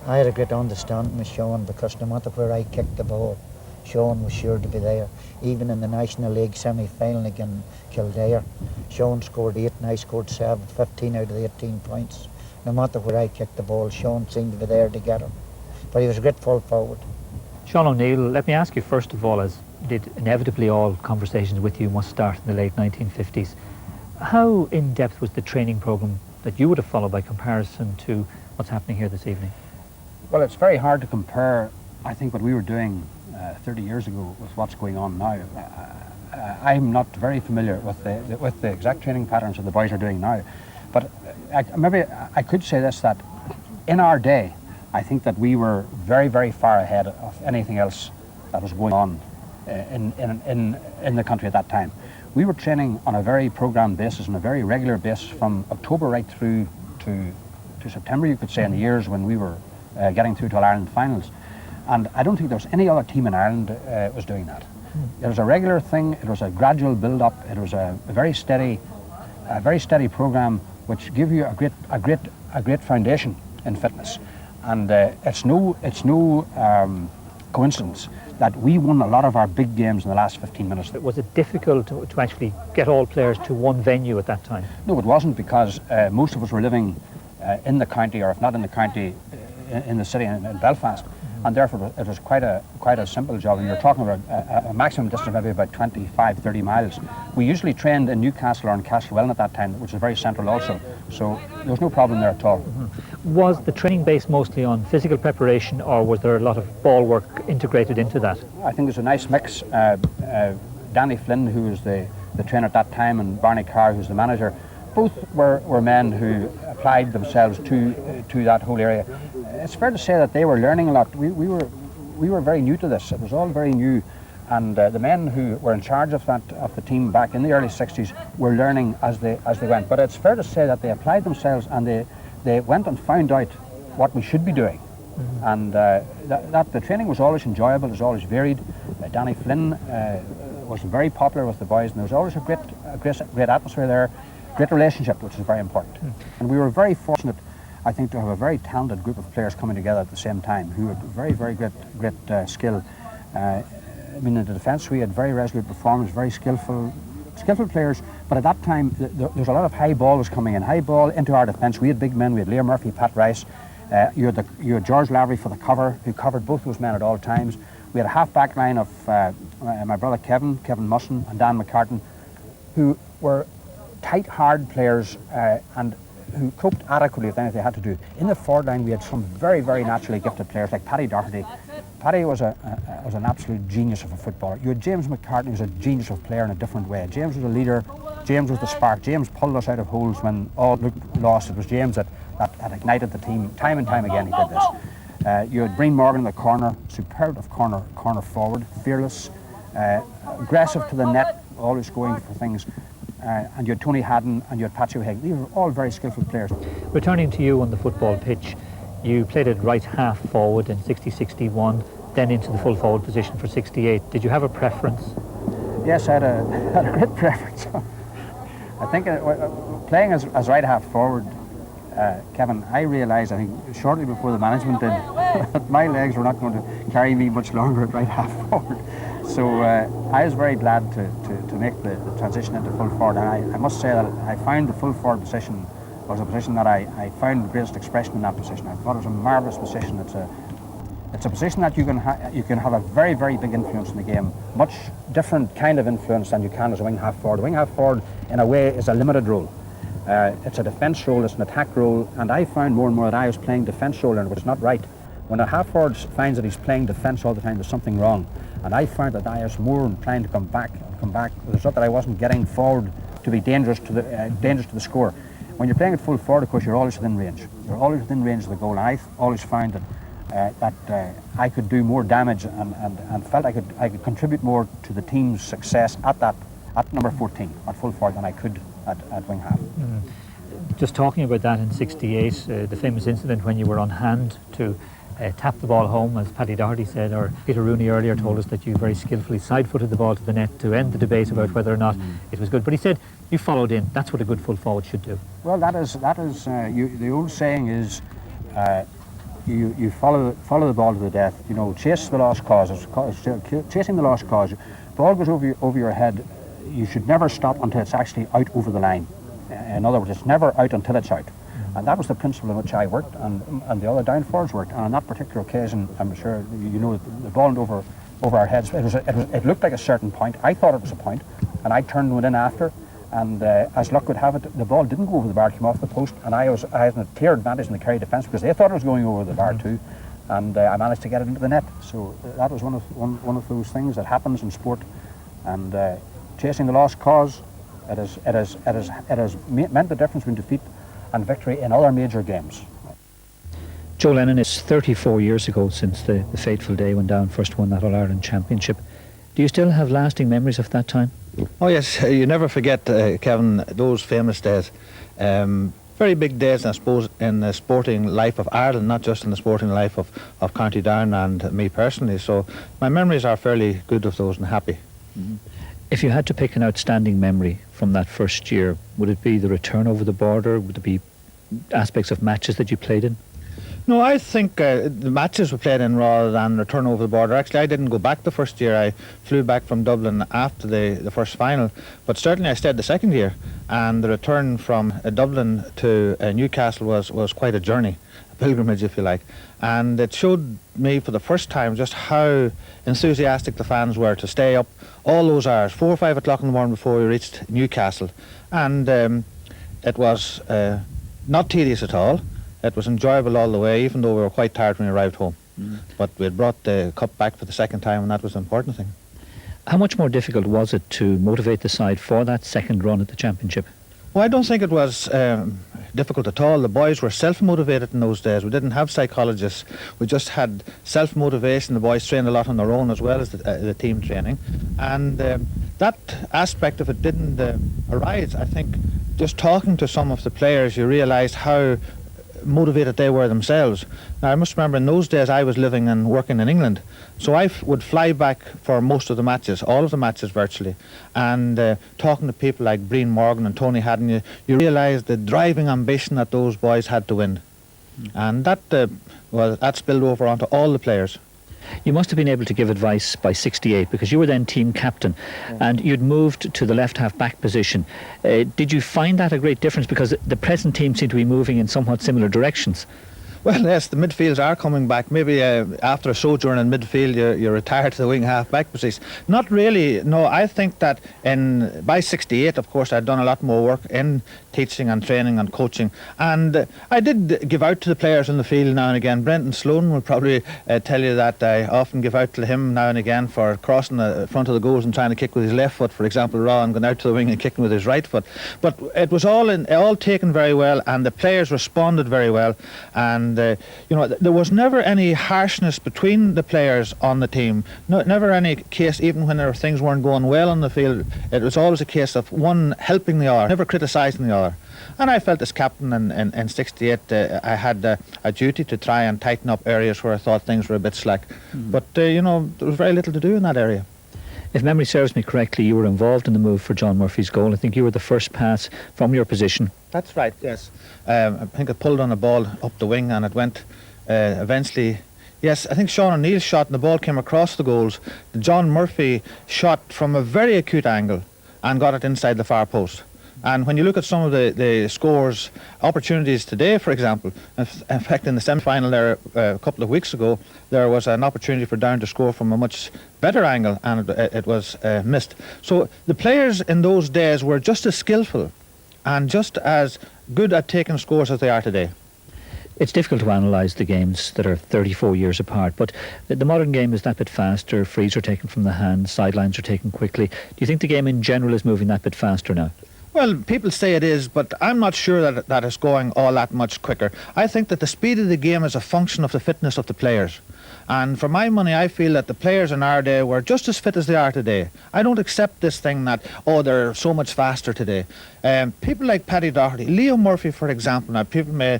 I had a great understanding with Sean, because no matter where I kicked the ball, Sean was sure to be there. Even in the National League semi-final against Kildare, Sean scored 8 and I scored 7, 15 out of the 18 points. No matter where I kicked the ball, Sean seemed to be there to get him. But he was a great full forward. Sean O'Neill, let me ask you first of all, as did inevitably all conversations with you must start in the late 1950s, how in-depth was the training programme that you would have followed by comparison to what's happening here this evening? Well, it's very hard to compare, I think, what we were doing 30 years ago with what's going on now. I'm not very familiar with the exact training patterns that the boys are doing now, but maybe I could say this, that in our day, I think that we were very, very far ahead of anything else that was going on in the country at that time. We were training on a very programmed basis, on a very regular basis, from October right through to September, you could say, in the years when we were getting through to All-Ireland finals. And I don't think there was any other team in Ireland was doing that. It was a regular thing, it was a gradual build-up, it was a very steady programme which gave you a great foundation in fitness. And it's no coincidence that we won a lot of our big games in the last 15 minutes. Was it difficult to actually get all players to one venue at that time? No, it wasn't, because most of us were living in the county, or if not in the county, in the city in Belfast. And therefore it was quite a simple job. And you're talking about a maximum distance of maybe about 25, 30 miles. We usually trained in Newcastle or in Castlewellan at that time, which is very central also. So there was no problem there at all. Was the training based mostly on physical preparation, or was there a lot of ball work integrated into that? I think there's a nice mix. Danny Flynn, who was the trainer at that time, and Barney Carr, who's the manager, both were men who applied themselves to that whole area. It's fair to say that they were learning a lot. We were very new to this. It was all very new, and the men who were in charge of the team back in the early 60s were learning as they went. But it's fair to say that they applied themselves, and they went and found out what we should be doing. And that the training was always enjoyable, it was always varied. Danny Flynn was very popular with the boys, and there was always a great atmosphere there, great relationship, which is very important. And we were very fortunate, I think, to have a very talented group of players coming together at the same time, who had very, very great skill. I mean, in the defence we had very resolute performers, very skillful players, but at that time there was a lot of high ball was coming in, high ball into our defence. We had big men, we had Liam Murphy, Pat Rice, you had George Lavery for the cover, who covered both those men at all times. We had a half-back line of my brother Kevin Mussen and Dan McCartan, who were tight, hard players and who coped adequately with anything they had to do. In the forward line we had some very, very naturally gifted players like Paddy Doherty. Paddy was an absolute genius of a footballer. You had James McCartan, who was a genius of a player in a different way. James was a leader, James was the spark, James pulled us out of holes when all looked lost. It was James that ignited the team. Time and time again he did this. You had Breen Morgan in the corner, superb corner forward, fearless, aggressive to the net, always going for things. And you had Tony Haddon and you had Patsy O'Hagan. These were all very skillful players. Returning to you on the football pitch, you played at right half forward in 60-61, then into the full forward position for 68. Did you have a preference? Yes, I had a great preference. I think playing as right half forward, Kevin, I realised, I think shortly before the management did, that my legs were not going to carry me much longer at right half forward. So I was very glad to make the transition into full forward, and I must say that I found the full forward position was a position that I found the greatest expression in that position. I thought it was a marvellous position. It's a position that you can have a very, very big influence in the game. Much different kind of influence than you can as a wing half forward. A wing half forward, in a way, is a limited role. It's a defence role, it's an attack role, and I found more and more that I was playing defence role, and it was not right. When a half forward finds that he's playing defence all the time, there's something wrong. And I found that I was more trying to come back. The result that I wasn't getting forward to be dangerous to the score. When you're playing at full forward, of course, you're always within range. You're always within range of the goal, and I always found that I could do more damage and felt I could contribute more to the team's success at number 14 at full forward than I could at wing half. Just talking about that in '68, the famous incident when you were on hand to tap the ball home, as Paddy Doherty said, or Peter Rooney earlier told us that you very skillfully side-footed the ball to the net to end the debate about whether or not it was good. But he said you followed in. That's what a good full forward should do. Well, that is the old saying is you follow the ball to the death. You know, chase the lost cause. Chasing the lost cause. Ball goes over your head. You should never stop until it's actually out over the line. In other words, it's never out until it's out. And that was the principle in which I worked, and the other down forwards worked. And on that particular occasion, I'm sure you know, the ball went over our heads. It looked like a certain point. I thought it was a point, and I turned and went in after. And as luck would have it, the ball didn't go over the bar, came off the post, and I had a clear advantage in the Kerry defence because they thought it was going over the bar too, and I managed to get it into the net. So that was one of those things that happens in sport, and chasing the lost cause, it has meant the difference between defeat and victory in other major games. Joe Lennon, is 34 years ago since the fateful day when Down first won that All-Ireland Championship. Do you still have lasting memories of that time? Oh yes, you never forget, Kevin, those famous days. Very big days, I suppose, in the sporting life of Ireland, not just in the sporting life of County Down and me personally. So my memories are fairly good of those and happy. Mm-hmm. If you had to pick an outstanding memory from that first year, would it be the return over the border? Would it be aspects of matches that you played in? No, I think the matches were played in rather than return over the border. Actually, I didn't go back the first year. I flew back from Dublin after the first final, but certainly I stayed the second year, and the return from Dublin to Newcastle was quite a journey, a pilgrimage if you like, and it showed me for the first time just how enthusiastic the fans were to stay up all those hours, 4 or 5 o'clock in the morning before we reached Newcastle, and it was not tedious at all. It was enjoyable all the way, even though we were quite tired when we arrived home. But we had brought the cup back for the second time, and that was the important thing. How much more difficult was it to motivate the side for that second run at the championship? Well, I don't think it was difficult at all. The boys were self-motivated in those days. We didn't have psychologists. We just had self-motivation. The boys trained a lot on their own as well as the team training. And that aspect of it didn't arise. I think just talking to some of the players, you realised how motivated they were themselves. Now I must remember in those days I was living and working in England, so I would fly back for most of the matches, all of the matches virtually, and talking to people like Breen Morgan and Tony Haddon, you realise the driving ambition that those boys had to win, and that spilled over onto all the players. You must have been able to give advice by '68 because you were then team captain, and you'd moved to the left half back position. Did you find that a great difference, because the present team seemed to be moving in somewhat similar directions? Well, yes, the midfields are coming back. Maybe after a sojourn in midfield, you retire to the wing half-back position. Not really. No, I think that by '68, of course, I'd done a lot more work in teaching and training and coaching. And I did give out to the players in the field now and again. Brendan Sloan will probably tell you that I often give out to him now and again for crossing the front of the goals and trying to kick with his left foot, for example, rather than going out to the wing and kicking with his right foot. But it was all taken very well, and the players responded very well. And you know, there was never any harshness between the players on the team. Never any case, even when things weren't going well on the field, it was always a case of one helping the other, never criticising the other. And I felt as captain in '68 I had a duty to try and tighten up areas where I thought things were a bit slack. But you know, there was very little to do in that area. If memory serves me correctly, you were involved in the move for John Murphy's goal. I think you were the first pass from your position. That's right, yes. I think I pulled on a ball up the wing and it went eventually. Yes, I think Sean O'Neill's shot and the ball came across the goals. John Murphy shot from a very acute angle and got it inside the far post. And when you look at some of the scores, opportunities today, for example, in fact in the semi-final there a couple of weeks ago, there was an opportunity for Down to score from a much better angle, and it was missed. So the players in those days were just as skillful and just as good at taking scores as they are today. It's difficult to analyse the games that are 34 years apart, but the modern game is that bit faster, frees are taken from the hand, sidelines are taken quickly. Do you think the game in general is moving that bit faster now? Well, people say it is, but I'm not sure that it's going all that much quicker. I think that the speed of the game is a function of the fitness of the players. And for my money, I feel that the players in our day were just as fit as they are today. I don't accept this thing that, oh, they're so much faster today. People like Paddy Doherty, Leo Murphy, for example, now people may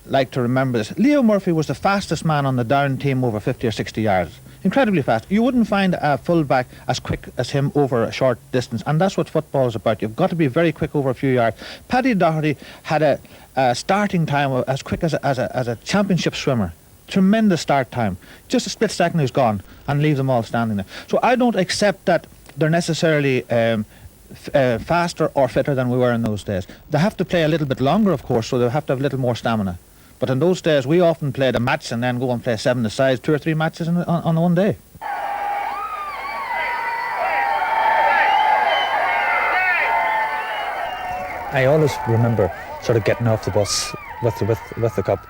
like to remember this. Leo Murphy was the fastest man on the Down team over 50 or 60 yards. Incredibly fast. You wouldn't find a full-back as quick as him over a short distance, and that's what football is about. You've got to be very quick over a few yards. Paddy Doherty had a starting time as quick as a championship swimmer. Tremendous start time. Just a split second he's gone and leave them all standing there. So I don't accept that they're necessarily faster or fitter than we were in those days. They have to play a little bit longer, of course, so they have to have a little more stamina. But in those days, we often played a match and then go and play 7-a-side, 2 or 3 matches on one day. I always remember sort of getting off the bus with the cup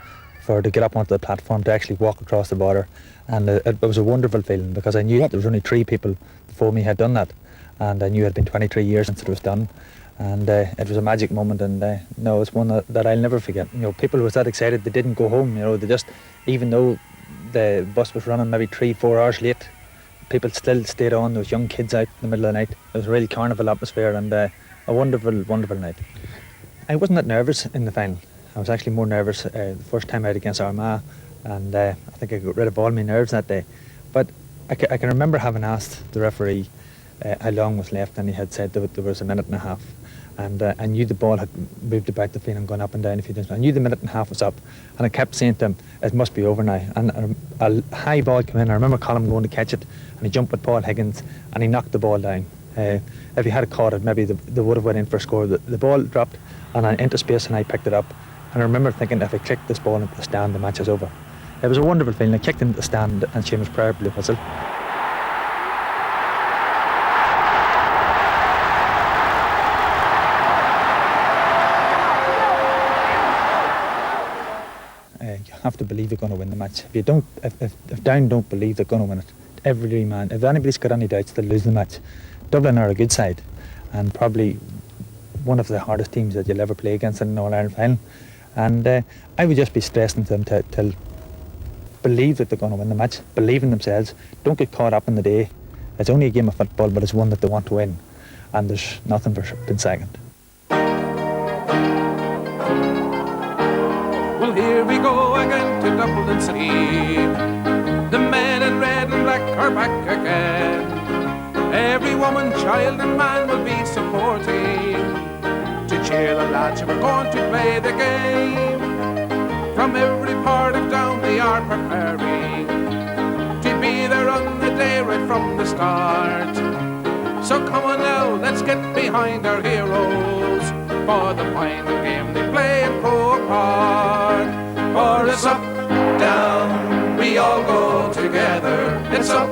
to get up onto the platform to actually walk across the border, and it was a wonderful feeling because I knew that there was only 3 people before me had done that, and I knew it had been 23 years since it was done. And it was a magic moment, and no, it's one that I'll never forget. You know, people were that excited they didn't go home. You know, they just, even though the bus was running maybe 3-4 hours late, people still stayed on. There was young kids out in the middle of the night. It was a really carnival atmosphere, and a wonderful, wonderful night. I wasn't that nervous in the final. I was actually more nervous the first time out against Armagh, and I think I got rid of all my nerves that day. But I can remember having asked the referee how long was left, and he had said that there was a minute and a half. And I knew the ball had moved about the field and gone up and down a few times. I knew the minute and a half was up, and I kept saying to him, it must be over now. And a high ball came in. I remember Colin going to catch it, and he jumped with Paul Higgins, and he knocked the ball down. If he had caught it, maybe they would have went in for a score. The ball dropped and I into space, and I picked it up. And I remember thinking, if I kicked this ball into the stand, the match is over. It was a wonderful feeling. I kicked into the stand, and Seamus Pryor blew a whistle. You have to believe you're going to win the match. If you don't, if Down don't believe they're going to win it, every man, if anybody's got any doubts, they'll lose the match. Dublin are a good side, and probably one of the hardest teams that you'll ever play against in an All-Ireland final. And I would just be stressing them to believe that they're going to win the match, believe in themselves, don't get caught up in the day. It's only a game of football, but it's one that they want to win, and there's nothing for being second. Well, here we go again to Dublin City. The men in red and black are back again. Every woman, child and man will be supporting to cheer the lads who are going to play the game. From every part of Down they are preparing to be there on the day right from the start. So come on now, let's get behind our heroes for the final game they play in Croke Park. For it's up, down, we all go together. It's up,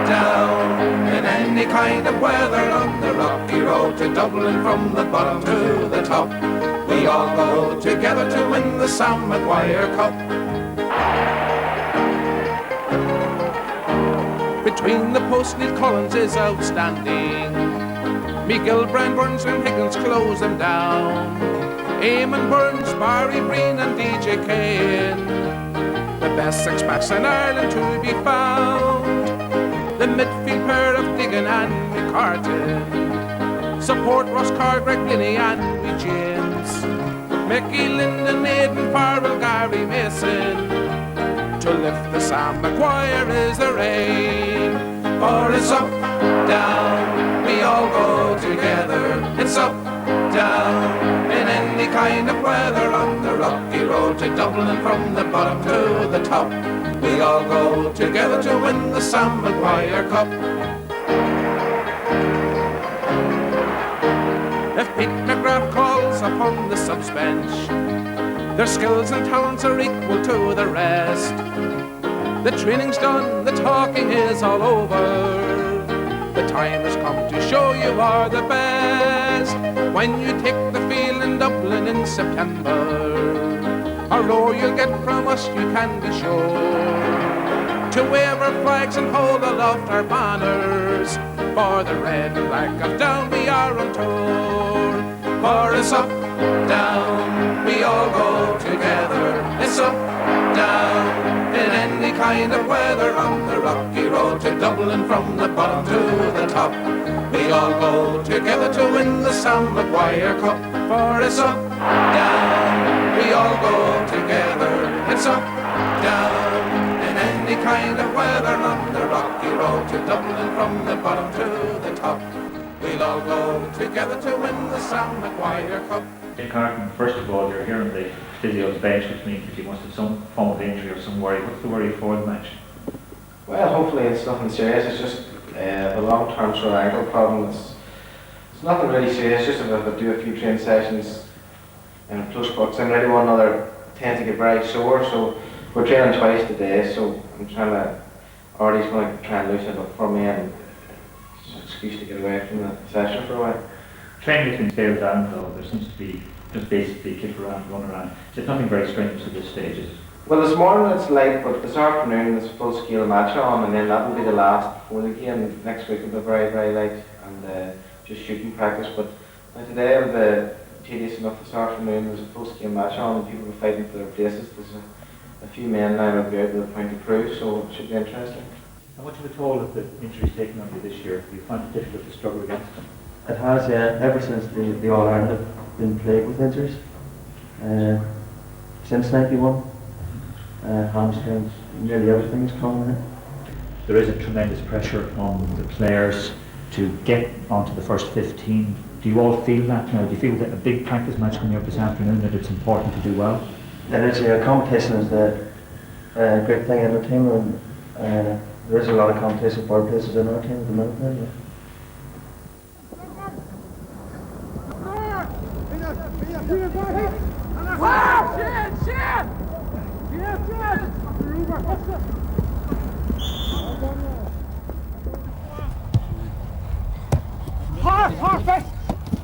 down, in any kind of weather, on the rocky road to Dublin, from the bottom to the top. We all go together to win the Sam Maguire Cup. Between the posts, Neil Collins is outstanding. McGilbrand, Burns and Higgins close them down. Eamon Burns, Barry Breen and DJ Kane, the best six-backs in Ireland to be found. The midfield pair of Digan and McCartan support Ross Carr, Greg Linney and Wee James, Mickey Linden, Aidan Farrell, Gary Mason. To lift the Sam Maguire is their aim. For it's up, down, we all go together. It's up, down, in any kind of weather, on the rocky road to Dublin, from the bottom to the top. We all go together to win the Sam Maguire Cup. If upon the subs bench. Their skills and talents are equal to the rest. The training's done, the talking is all over. The time has come to show you are the best. When you take the field in Dublin in September, a roar you'll get from us, you can be sure. To wave our flags and hold aloft our banners, for the red and black of Down we are on tour. For it's up, down, we all go together. It's up, down, in any kind of weather. On the rocky road to Dublin, from the bottom to the top, we all go together to win the Sam Maguire Cup. For it's up, down, we all go together. It's up, down, in any kind of weather. On the rocky road to Dublin, from the bottom to the top, we'll all go together to win the Sam Maguire Cup. McCartan, first of all, you're here on the physio's bench, which means that you must have some form of injury or some worry. What's the worry for the match? Well, hopefully it's nothing serious. It's just a long-term sort of ankle problem. It's nothing really serious. Just if I do a few training sessions in close proximity to one another, tend to get very sore. So we're training twice today. So I'm trying to. Artie's going to try and loosen it up for me, and it's an excuse to get away from the session for a while. Training has been scaled down though. There seems to be just basically kick around, run around. There's nothing very strenuous at this stage, is it? Well, this morning it's light, but this afternoon there's a full-scale match on, and then that will be the last before the game. Next week will be very, very light, and just shooting practice. But today will be tedious enough. This afternoon there's a full-scale match on, and people are fighting for their places. There's a few men now will be out with a point of proof, so it should be interesting. How much of a toll have the injuries taken on you this year? Do you find it difficult to struggle against them? It has, yeah. Ever since the All-Ireland have been plagued with injuries. Since 91, hamstrings, nearly everything is coming in. There is a tremendous pressure on the players to get onto the first 15. Do you all feel that now? Do you feel that a big practice match coming up this afternoon, that it's important to do well? It is, yeah. Competition is the great thing in the team, and there is a lot of competition for places in our team at the moment now, yeah.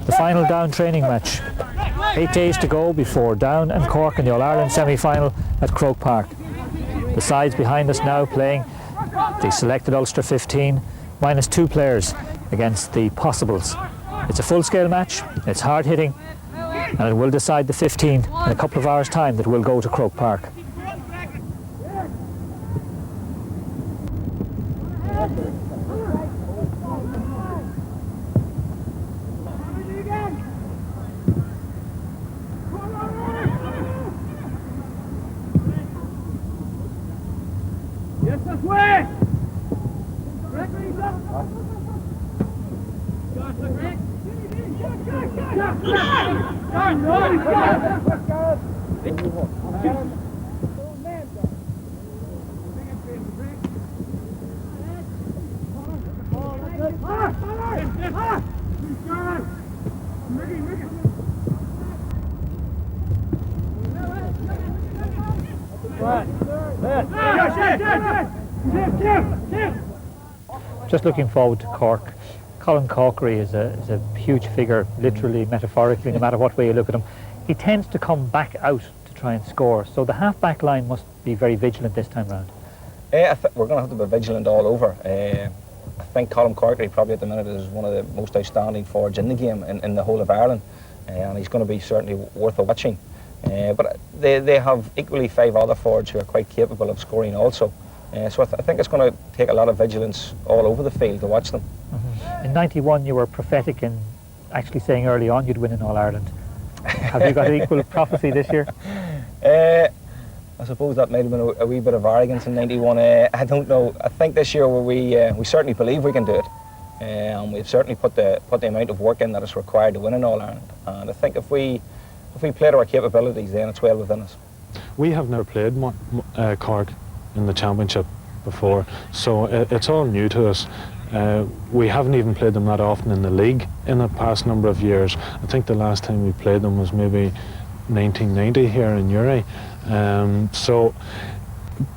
The final Down training match. 8 days to go before Down and Cork in the All-Ireland semi-final at Croke Park. The sides behind us now playing the selected Ulster 15 minus 2 players against the possibles. It's a full-scale match, it's hard-hitting, and it will decide the 15 in a couple of hours' time that will go to Croke Park. Just looking forward to Cork. Colin Corkery is a huge figure, literally, metaphorically, no matter what way you look at him. He tends to come back out to try and score, so the half-back line must be very vigilant this time round. We're going to have to be vigilant all over. I think Colin Corkery probably at the minute is one of the most outstanding forwards in the game in the whole of Ireland, and he's going to be certainly worth a watching. But they have equally 5 other forwards who are quite capable of scoring also. So I think it's going to take a lot of vigilance all over the field to watch them. Mm-hmm. In '91 you were prophetic in actually saying early on you'd win in All-Ireland. Have you got equal prophecy this year? I suppose that might have been a wee bit of arrogance in '91. I don't know. I think this year we certainly believe we can do it. And we've certainly put the amount of work in that is required to win in All-Ireland. And I think if we play to our capabilities, then it's well within us. We have never played Cork in the championship before, so it's all new to us. We haven't even played them that often in the league in the past number of years. I think the last time we played them was maybe 1990 here in Uri. So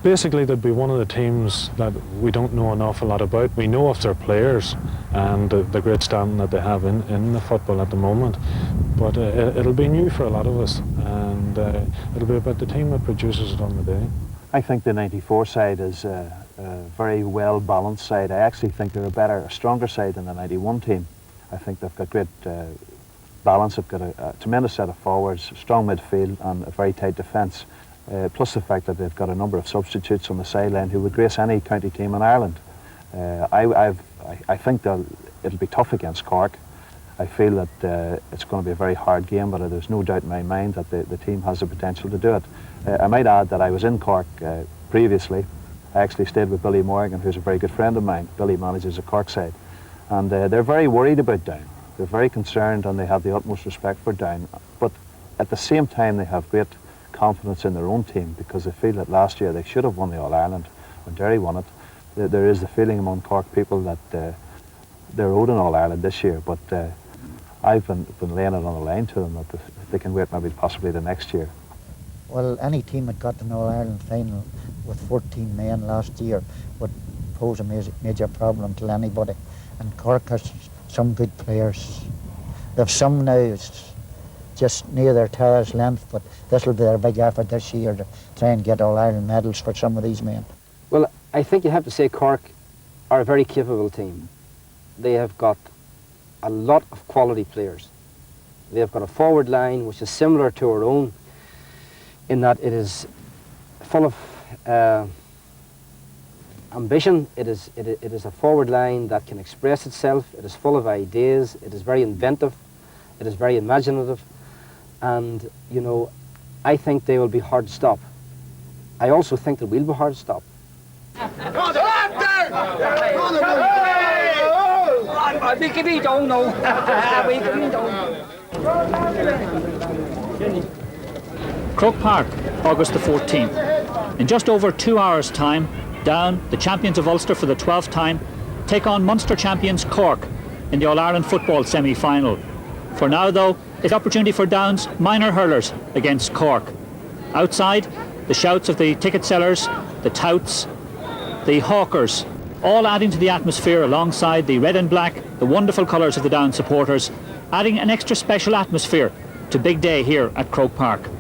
basically they'd be one of the teams that we don't know an awful lot about. We know of their players and the great standing that they have in the football at the moment, but it'll be new for a lot of us, and it'll be about the team that produces it on the day. I think the 94 side is a very well balanced side. I actually think they're a stronger side than the 91 team. I think they've got great balance. They've got a tremendous set of forwards, strong midfield and a very tight defence. Plus the fact that they've got a number of substitutes on the sideline who would grace any county team in Ireland. I think it'll be tough against Cork. I feel that it's going to be a very hard game, but there's no doubt in my mind that the team has the potential to do it. I might add that I was in Cork previously. I actually stayed with Billy Morgan, who's a very good friend of mine. Billy manages the Cork side. And they're very worried about Down. They're very concerned and they have the utmost respect for Down. But at the same time, they have great confidence in their own team because they feel that last year they should have won the All-Ireland when Derry won it. There is the feeling among Cork people that they're owed an All-Ireland this year, but I've been laying it on the line to them that they can wait maybe possibly the next year. Well, any team that got to an All-Ireland final with 14 men last year would pose a major problem to anybody. And Cork has some good players. They've some now just near their terrace length, but this will be their big effort this year to try and get All-Ireland medals for some of these men. Well, I think you have to say Cork are a very capable team. They have got a lot of quality players. They have got a forward line which is similar to our own in that it is full of ambition. It is a forward line that can express itself. It is full of ideas. It is very inventive. It is very imaginative. And, you know, I think they will be hard to stop. I also think that we'll be hard to stop. Croke Park, August the 14th. In just over 2 hours' time, Down, the champions of Ulster for the 12th time, take on Munster champions Cork in the All-Ireland football semi-final. For now, though, it's opportunity for Down's minor hurlers against Cork. Outside, the shouts of the ticket sellers, the touts, the hawkers, all adding to the atmosphere alongside the red and black, the wonderful colours of the Down supporters, adding an extra special atmosphere to big day here at Croke Park.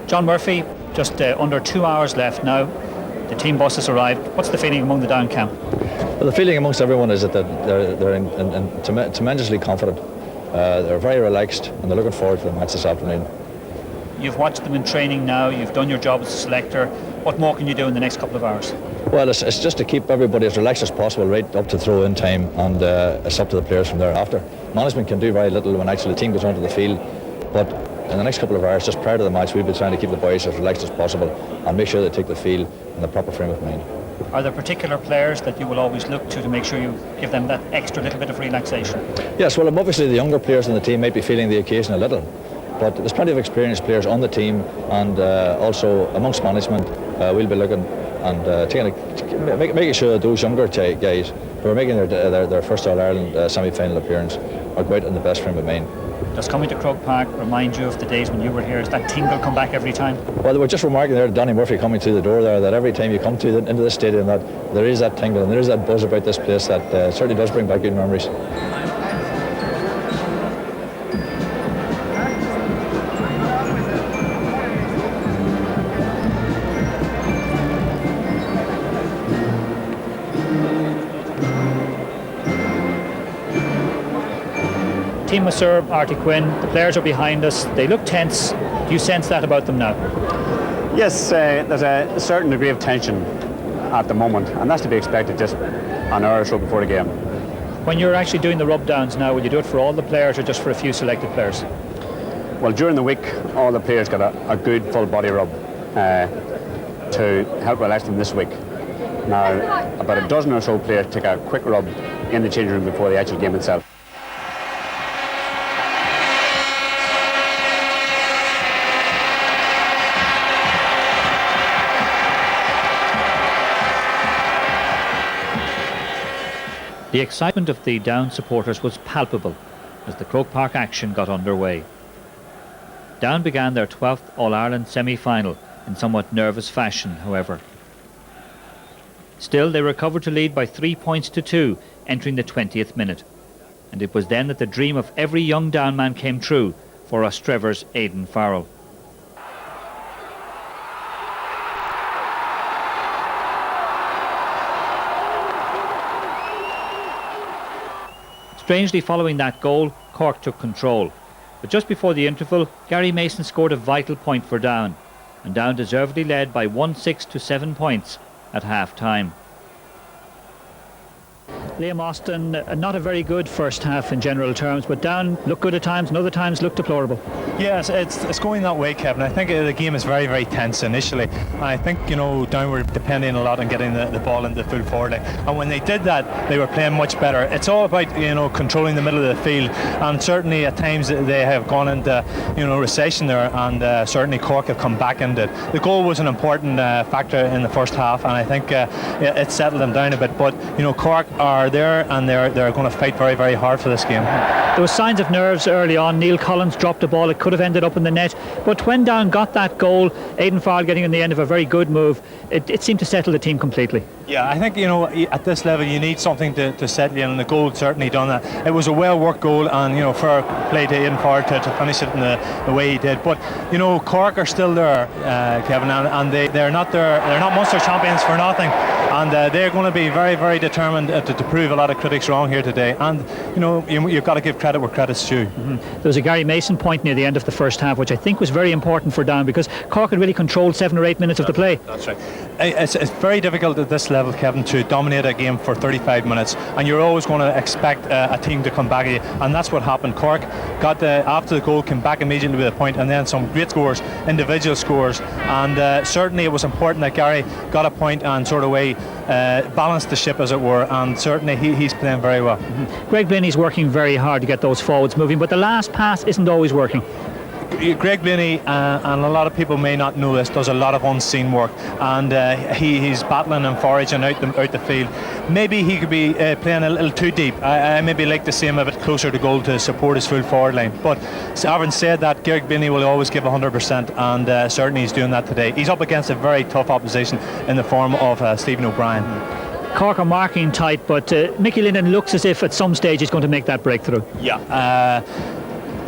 John Murphy, just under 2 hours left now. The team bus has arrived. What's the feeling among the Down camp? Well, the feeling amongst everyone is that they're tremendously confident. They're very relaxed and they're looking forward to the match this afternoon. You've watched them in training now, you've done your job as a selector. What more can you do in the next couple of hours? Well, it's just to keep everybody as relaxed as possible right up to throw-in time, and it's up to the players from thereafter. Management can do very little when actually the team goes onto the field, but in the next couple of hours, just prior to the match, we'll be trying to keep the boys as relaxed as possible and make sure they take the field in the proper frame of mind. Are there particular players that you will always look to make sure you give them that extra little bit of relaxation? Yes, well, obviously the younger players in the team might be feeling the occasion a little, but there's plenty of experienced players on the team, and also amongst management, we'll be looking and making sure that those younger guys who are making their first All-Ireland semi-final appearance are go out in the best frame of mind. Does coming to Croke Park remind you of the days when you were here? Does that tingle come back every time? Well, they were just remarking there, Donny Murphy coming through the door there, that every time you come into this stadium, that there is that tingle and there is that buzz about this place that certainly does bring back good memories. team must serve Artie Quinn. The players are behind us. They look tense. Do you sense that about them now? Yes, there's a certain degree of tension at the moment, and that's to be expected just an hour or so before the game. When you're actually doing the rub-downs now, will you do it for all the players or just for a few selected players? Well, during the week, all the players got a good full body rub to help relax them this week. Now, about a dozen or so players take a quick rub in the changing room before the actual game itself. The excitement of the Down supporters was palpable as the Croke Park action got underway. Down began their 12th All-Ireland semi-final in somewhat nervous fashion, however. Still, they recovered to lead by 3 points to 2 entering the 20th minute. And it was then that the dream of every young Down man came true for Ostrevor's Aidan Farrell. Strangely, following that goal, Cork took control. But just before the interval, Gary Mason scored a vital point for Down, and Down deservedly led by 1-6 to 7 points at half-time. Liam Austin, not a very good first half in general terms, but Down looked good at times and other times looked deplorable. Yes, it's going that way, Kevin. I think the game is very, very tense initially. I think, Down were depending a lot on getting the ball into the full forward line. And when they did that, they were playing much better. It's all about, controlling the middle of the field. And certainly at times they have gone into, recession there, and certainly Cork have come back into it. The goal was an important factor in the first half, and I think it settled them down a bit. But, Cork are there, and they're going to fight very, very hard for this game. There were signs of nerves early on. Neil Collins dropped the ball. It could have ended up in the net. But when Down got that goal, Aidan Farrell getting in the end of a very good move, it seemed to settle the team completely. Yeah, I think, at this level you need something to settle you, and the goal certainly done that. It was a well-worked goal, and, fair play to Aidan Farrell to finish it in the way he did. But, Cork are still there, Kevin, and they're not there. They're not Munster champions for nothing. And they're going to be very, very determined to prove a lot of critics wrong here today. And, you've got to give credit where credit's due. There was a Gary Mason point near the end of the first half, which I think was very important for Down, because Cork had really controlled 7 or 8 minutes of the play. That's right. It's very difficult at this level, Kevin, to dominate a game for 35 minutes. And you're always going to expect a team to come back at you. And that's what happened. Cork got after the goal, came back immediately with a point, and then some great scores, individual scores. And certainly it was important that Gary got a point and sort of balanced the ship, as it were, and certainly he's playing very well. Greg Blaney's working very hard to get those forwards moving, but the last pass isn't always working. Greg Blaney, and a lot of people may not know this, does a lot of unseen work, and he's battling and foraging out the field. Maybe he could be playing a little too deep. I maybe like to see him a bit closer to goal to support his full forward line. But having said that, Greg Blaney will always give 100%, and certainly he's doing that today. He's up against a very tough opposition in the form of Stephen O'Brien. Cork are marking tight, but Mickey Lennon looks as if at some stage he's going to make that breakthrough. Yeah.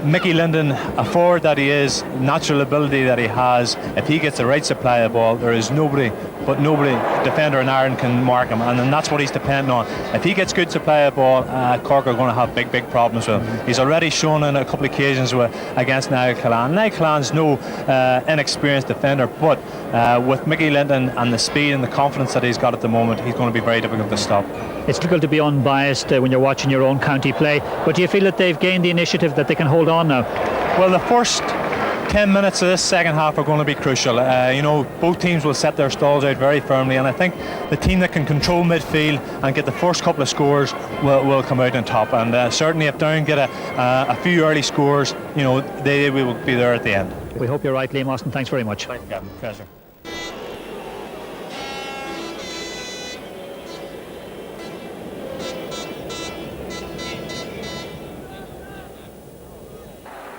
Mickey Linden, a forward that he is, natural ability that he has, if he gets the right supply of ball, there is nobody defender in Ireland can mark him, and that's what he's depending on. If he gets good supply of ball, Cork are going to have big problems with him. He's already shown on a couple of occasions against Niall Callan. Niall Callan's no inexperienced defender, but with Mickey Linden and the speed and the confidence that he's got at the moment, he's going to be very difficult to stop. It's difficult to be unbiased when you're watching your own county play, but do you feel that they've gained the initiative, that they can hold on now? Well, the first 10 minutes of this second half are going to be crucial. Both teams will set their stalls out very firmly, and I think the team that can control midfield and get the first couple of scores will come out on top. And certainly if Down get a few early scores, they will be there at the end. We hope you're right, Liam Austin. Thanks very much. Thank you, Gavin. Pleasure.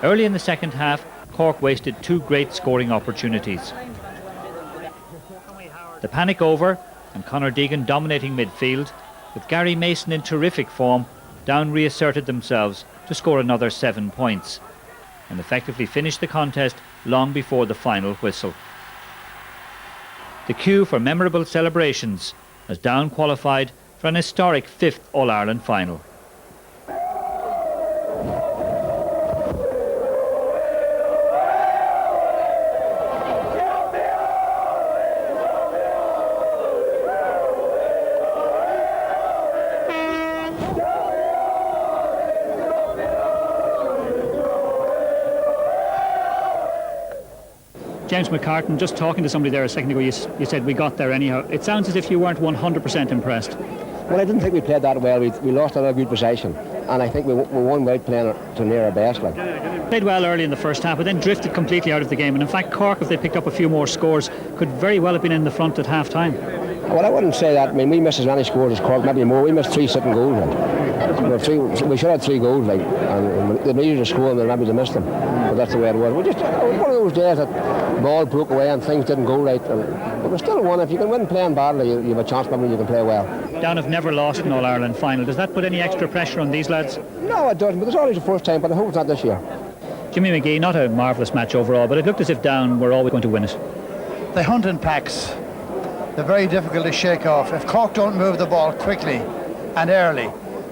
Early in the second half, Cork wasted 2 great scoring opportunities. The panic over, and Conor Deegan dominating midfield, with Gary Mason in terrific form, Down reasserted themselves to score another 7 points, and effectively finished the contest long before the final whistle. The cue for memorable celebrations as Down qualified for an historic 5th All-Ireland final. James McCartan, just talking to somebody there a second ago, you said we got there anyhow. It sounds as if you weren't 100% impressed. Well, I didn't think we played that well. We lost a lot of good possession, and I think we won without playing to near our best. Like. Played well early in the first half, but then drifted completely out of the game. And in fact, Cork, if they picked up a few more scores, could very well have been in the front at half-time. Well, I wouldn't say that. I mean, we missed as many scores as Cork, maybe more. We missed 3 sitting goals. Like. We should have 3 goals, like, and they needed to score, and maybe they missed them. But that's the way it was. It was one of those days that the ball broke away and things didn't go right. But we still won. If you can win playing badly, you have a chance maybe you can play well. Down have never lost an All-Ireland final. Does that put any extra pressure on these lads? No, it doesn't, but it's always the first time, but I hope it's not this year. Jimmy McGee, not a marvellous match overall, but it looked as if Down were always going to win it. They hunt in packs. They're very difficult to shake off. If Cork don't move the ball quickly and early,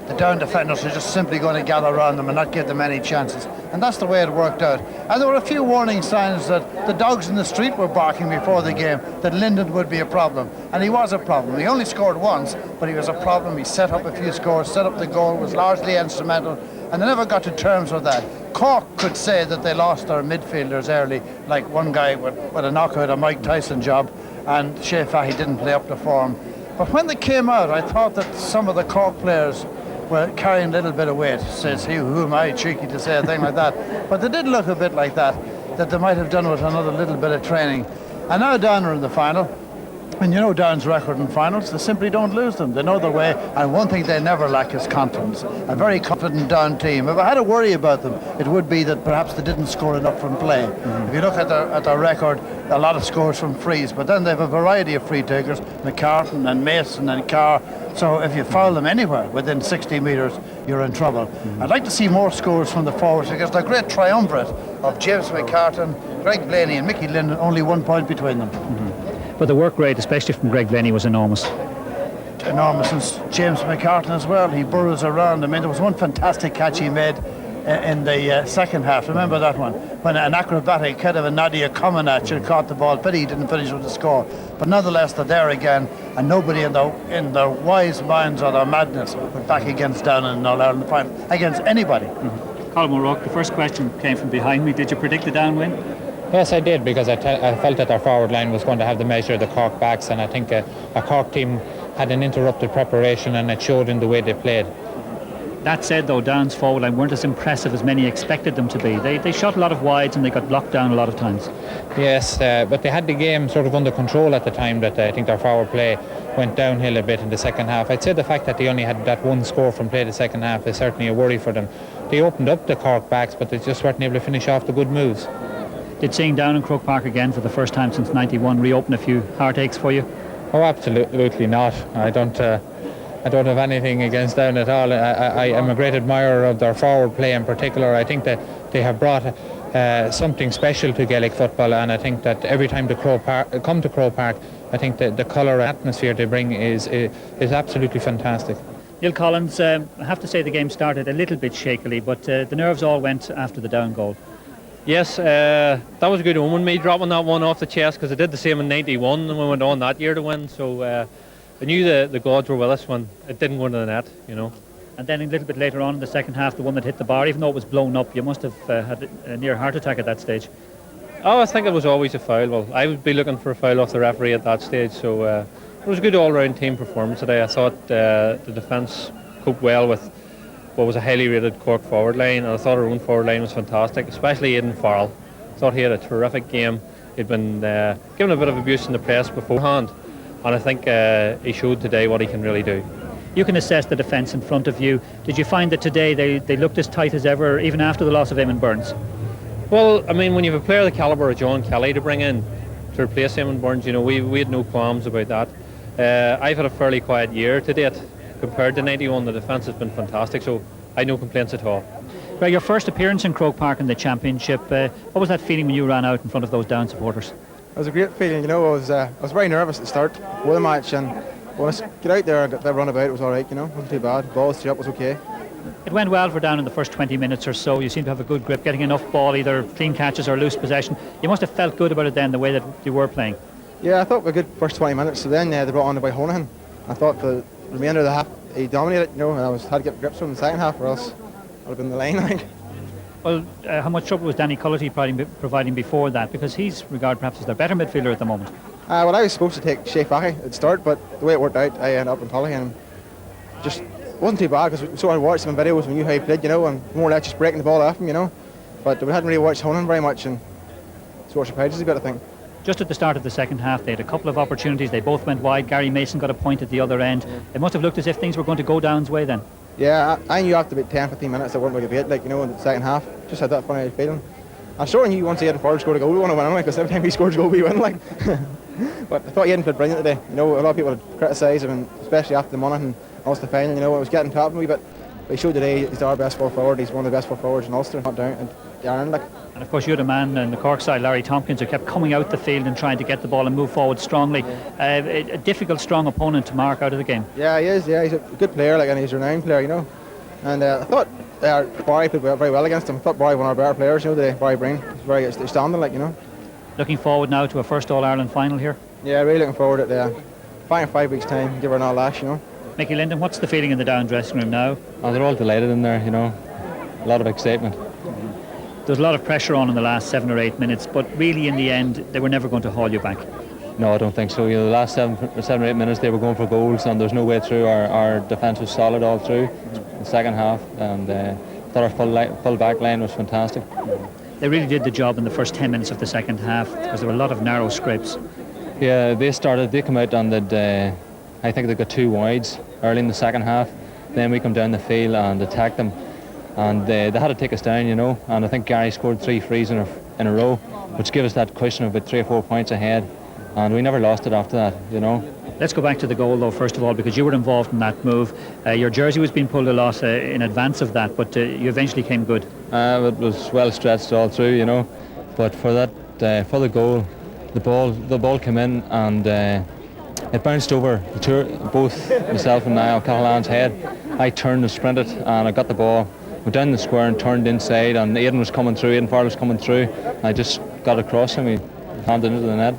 the Down defenders are just simply going to gather around them and not give them any chances. And that's the way it worked out. And there were a few warning signs that the dogs in the street were barking before the game that Linden would be a problem. And he was a problem. He only scored once, but he was a problem. He set up a few scores, set up the goal, was largely instrumental, and they never got to terms with that. Cork could say that they lost their midfielders early, like one guy with a knockout, a Mike Tyson job, and Shea Fahy didn't play up to form. But when they came out, I thought that some of the Cork players were carrying a little bit of weight. Says he, who am I, cheeky to say a thing like that. But they did look a bit like that they might have done with another little bit of training. And now Down are in the final. And you know Down's record in finals, they simply don't lose them. They know their way, and one thing they never lack is confidence. A very confident Down team. If I had to worry about them, it would be that perhaps they didn't score enough from play. If you look at their record, a lot of scores from frees, but then they have a variety of free takers, McCartan and Mason and Carr. So if you foul them anywhere within 60 metres, you're in trouble. I'd like to see more scores from the forwards, because the great triumvirate of James McCartan, Greg Blaney and Mickey Linden, only 1 point between them. But the work rate, especially from Greg Blaney, was enormous. Enormous, and James McCartan as well. He burrows around. I mean, there was one fantastic catch he made in the second half. Remember that one? When an acrobatic kind of a Nadia Comaneci caught the ball. Pity he didn't finish with the score. But nonetheless, they're there again, and nobody in their wise minds or their madness went back against Down in an All-Ireland final against anybody. Colin O'Rourke, the first question came from behind me. Did you predict the Down win? Yes, I did, because I felt that our forward line was going to have the measure of the Cork backs, and I think a Cork team had an interrupted preparation, and it showed in the way they played. That said, though, Down's forward line weren't as impressive as many expected them to be. They shot a lot of wides and they got blocked down a lot of times. Yes, but they had the game sort of under control at the time. That I think their forward play went downhill a bit in the second half. I'd say the fact that they only had that one score from play the second half is certainly a worry for them. They opened up the Cork backs, but they just weren't able to finish off the good moves. Did seeing Down in Croke Park again for the first time since '91 reopen a few heartaches for you? Oh, absolutely not. I don't have anything against Down at all. I am a great admirer of their forward play in particular. I think that they have brought something special to Gaelic football, and I think that every time they come to Croke Park, I think that the colour and atmosphere they bring is absolutely fantastic. Neil Collins, I have to say the game started a little bit shakily, but the nerves all went after the Down goal. Yes, that was a good omen, me dropping that one off the chest, because I did the same in '91 and we went on that year to win, so I knew the gods were with us when it didn't go into the net, you know. And then a little bit later on in the second half, the one that hit the bar, even though it was blown up, you must have had a near heart attack at that stage. Oh, I think it was always a foul. Well, I would be looking for a foul off the referee at that stage, so it was a good all-round team performance today. I thought the defence coped well with what was a highly rated Cork forward line, and I thought our own forward line was fantastic, especially Aidan Farrell. I thought he had a terrific game. He'd been given a bit of abuse in the press beforehand, and I think he showed today what he can really do. You can assess the defence in front of you. Did you find that today they looked as tight as ever, even after the loss of Eamon Burns? Well, I mean, when you have a player the calibre of John Kelly to bring in to replace Eamon Burns, you know, we had no qualms about that. I've had a fairly quiet year to date. Compared to '91, the defence has been fantastic, so I had no complaints at all. Well, your first appearance in Croke Park in the Championship, what was that feeling when you ran out in front of those Down supporters? It was a great feeling, you know. I was very nervous at the start of the match, and when I get out there and get that run about, it was all right, you know, it wasn't too bad. Ball straight up was okay. It went well for Down in the first 20 minutes or so. You seem to have a good grip, getting enough ball, either clean catches or loose possession. You must have felt good about it then, the way that you were playing. Yeah, I thought we were good first 20 minutes, so then they brought on by Monaghan. I thought for the remainder of the half he dominated, you know, and I had to get grips from the second half, or else I would have been the line. Well, how much trouble was Danny Cullity providing before that? Because he's regarded perhaps as their better midfielder at the moment. Well, I was supposed to take Shay Fahy at the start, but the way it worked out, I ended up in Tulley, and just wasn't too bad because we sort of watched him in videos, we knew how he played, you know, and more or less just breaking the ball off him, you know. But we hadn't really watched Honan very much, and sort of surprised us a bit, I think. Just at the start of the second half, they had a couple of opportunities. They both went wide. Gary Mason got a point at the other end. It must have looked as if things were going to go Down's way then. Yeah, I knew after about 10-15 minutes I wasn't going to beat, like, you know, in the second half. Just had that funny feeling. I sort of knew once Aidan Ford scored a goal, we want to win anyway, because every time he scores a goal, we win, like. But I thought Aidan played brilliant today. You know, a lot of people had criticised him, and especially after the Monaghan Ulster final, you know, it was getting top him a wee bit. But he showed today he's our best full forward. He's one of the best full forwards in Ulster, not down in Ireland, like. And of course you had a man on the Cork side, Larry Tompkins, who kept coming out the field and trying to get the ball and move forward strongly. A difficult, strong opponent to mark out of the game. Yeah, he is. Yeah, he's a good player, like, and he's a renowned player, you know. And I thought Barry played very well against him. I thought Barry one of our better players, you know, today. Barry Breen. He's very outstanding, like, you know. Looking forward now to a first All-Ireland final here? Yeah, really looking forward to it. Fine in 5 weeks' time, give her an all lash, you know. Mickey Linden, what's the feeling in the Down dressing room now? Oh, they're all delighted in there, you know. A lot of excitement. There's a lot of pressure on in the last 7 or 8 minutes, but really in the end they were never going to haul you back. No, I don't think so. You know, the last 7 or 8 minutes they were going for goals, and there's no way through. Our defence was solid all through the second half, and thought our full back line was fantastic. They really did the job in the first 10 minutes of the second half, because there were a lot of narrow scrapes. Yeah, they came out and I think they got 2 wides early in the second half. Then we come down the field and attacked them, and they had to take us down, you know. And I think Gary scored 3 frees in a row, which gave us that cushion of about 3 or 4 points ahead, and we never lost it after that, you know. Let's go back to the goal though, first of all, because you were involved in that move. Your jersey was being pulled a lot in advance of that, but you eventually came good. It was well stretched all through, you know. But for for the goal, the ball came in and it bounced over both myself and Niall Cahallan's head. I turned and sprinted, and I got the ball, went down the square and turned inside, and Aidan Ford was coming through. I just got across him, he handed it into the net.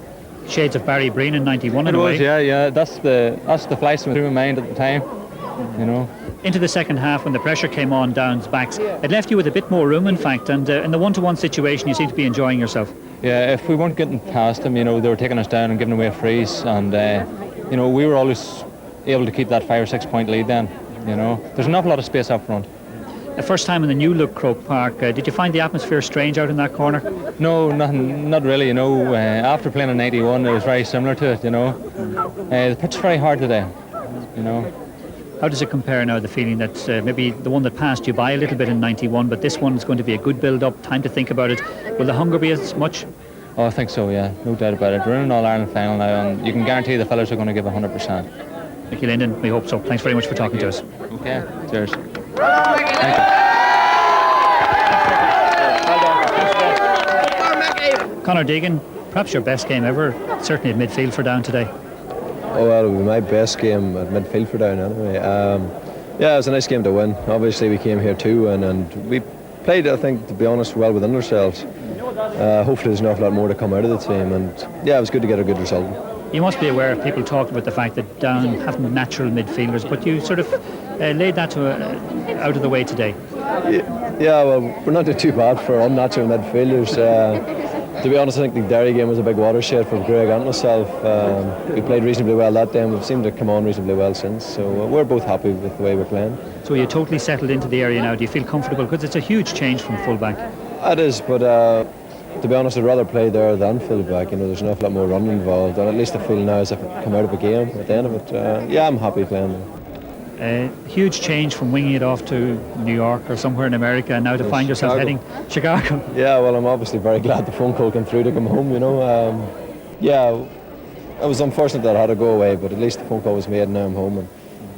Shades of Barry Breen in 91 in a way. Yeah, that's the flight through my mind at the time, you know. Into the second half, when the pressure came on Down's backs, it left you with a bit more room, in fact, and in the one-to-one situation you seem to be enjoying yourself. Yeah, if we weren't getting past them, you know, they were taking us down and giving away frees, and you know, we were always able to keep that 5 or 6 point lead then, you know. There's an awful lot of space up front. The first time in the new look Croke Park, did you find the atmosphere strange out in that corner? No, not really, you know. After playing in 91 it was very similar to it, you know. The pitch is very hard today, you know. How does it compare now, the feeling that maybe the one that passed you by a little bit in 91, but this one is going to be a good build-up, time to think about it. Will the hunger be as much? Oh, I think so, yeah, no doubt about it. We're in an All-Ireland final now, and you can guarantee the fellas are going to give 100%. Mickey Linden, we hope so. Thanks very much for talking to us. Okay, cheers. Conor Deegan, perhaps your best game ever, certainly at midfield for Down today. Oh, well, it'll be my best game at midfield for Down anyway. Yeah, it was a nice game to win. Obviously we came here to win, and we played, I think, to be honest, well within ourselves. Hopefully there's an awful lot more to come out of the team, and yeah, it was good to get a good result. You must be aware, people talked about the fact that Down haven't natural midfielders, but you sort of laid that out of the way today. Yeah, well, we're not doing too bad for unnatural midfielders. To be honest, I think the Derry game was a big watershed for Greg and myself. We played reasonably well that day, and we've seemed to come on reasonably well since, so we're both happy with the way we're playing. So you're totally settled into the area now. Do you feel comfortable? Because it's a huge change from full-back. It is, but to be honest, I'd rather play there than full-back. You know, there's an awful lot more running involved, and at least I feel now as if I come out of a game at the end of it. Yeah, I'm happy playing there. Huge change from winging it off to New York or somewhere in America, and now to find yourself heading Chicago. Yeah, well, I'm obviously very glad the phone call came through to come home, you know. Yeah, it was unfortunate that I had to go away, but at least the phone call was made and now I'm home, and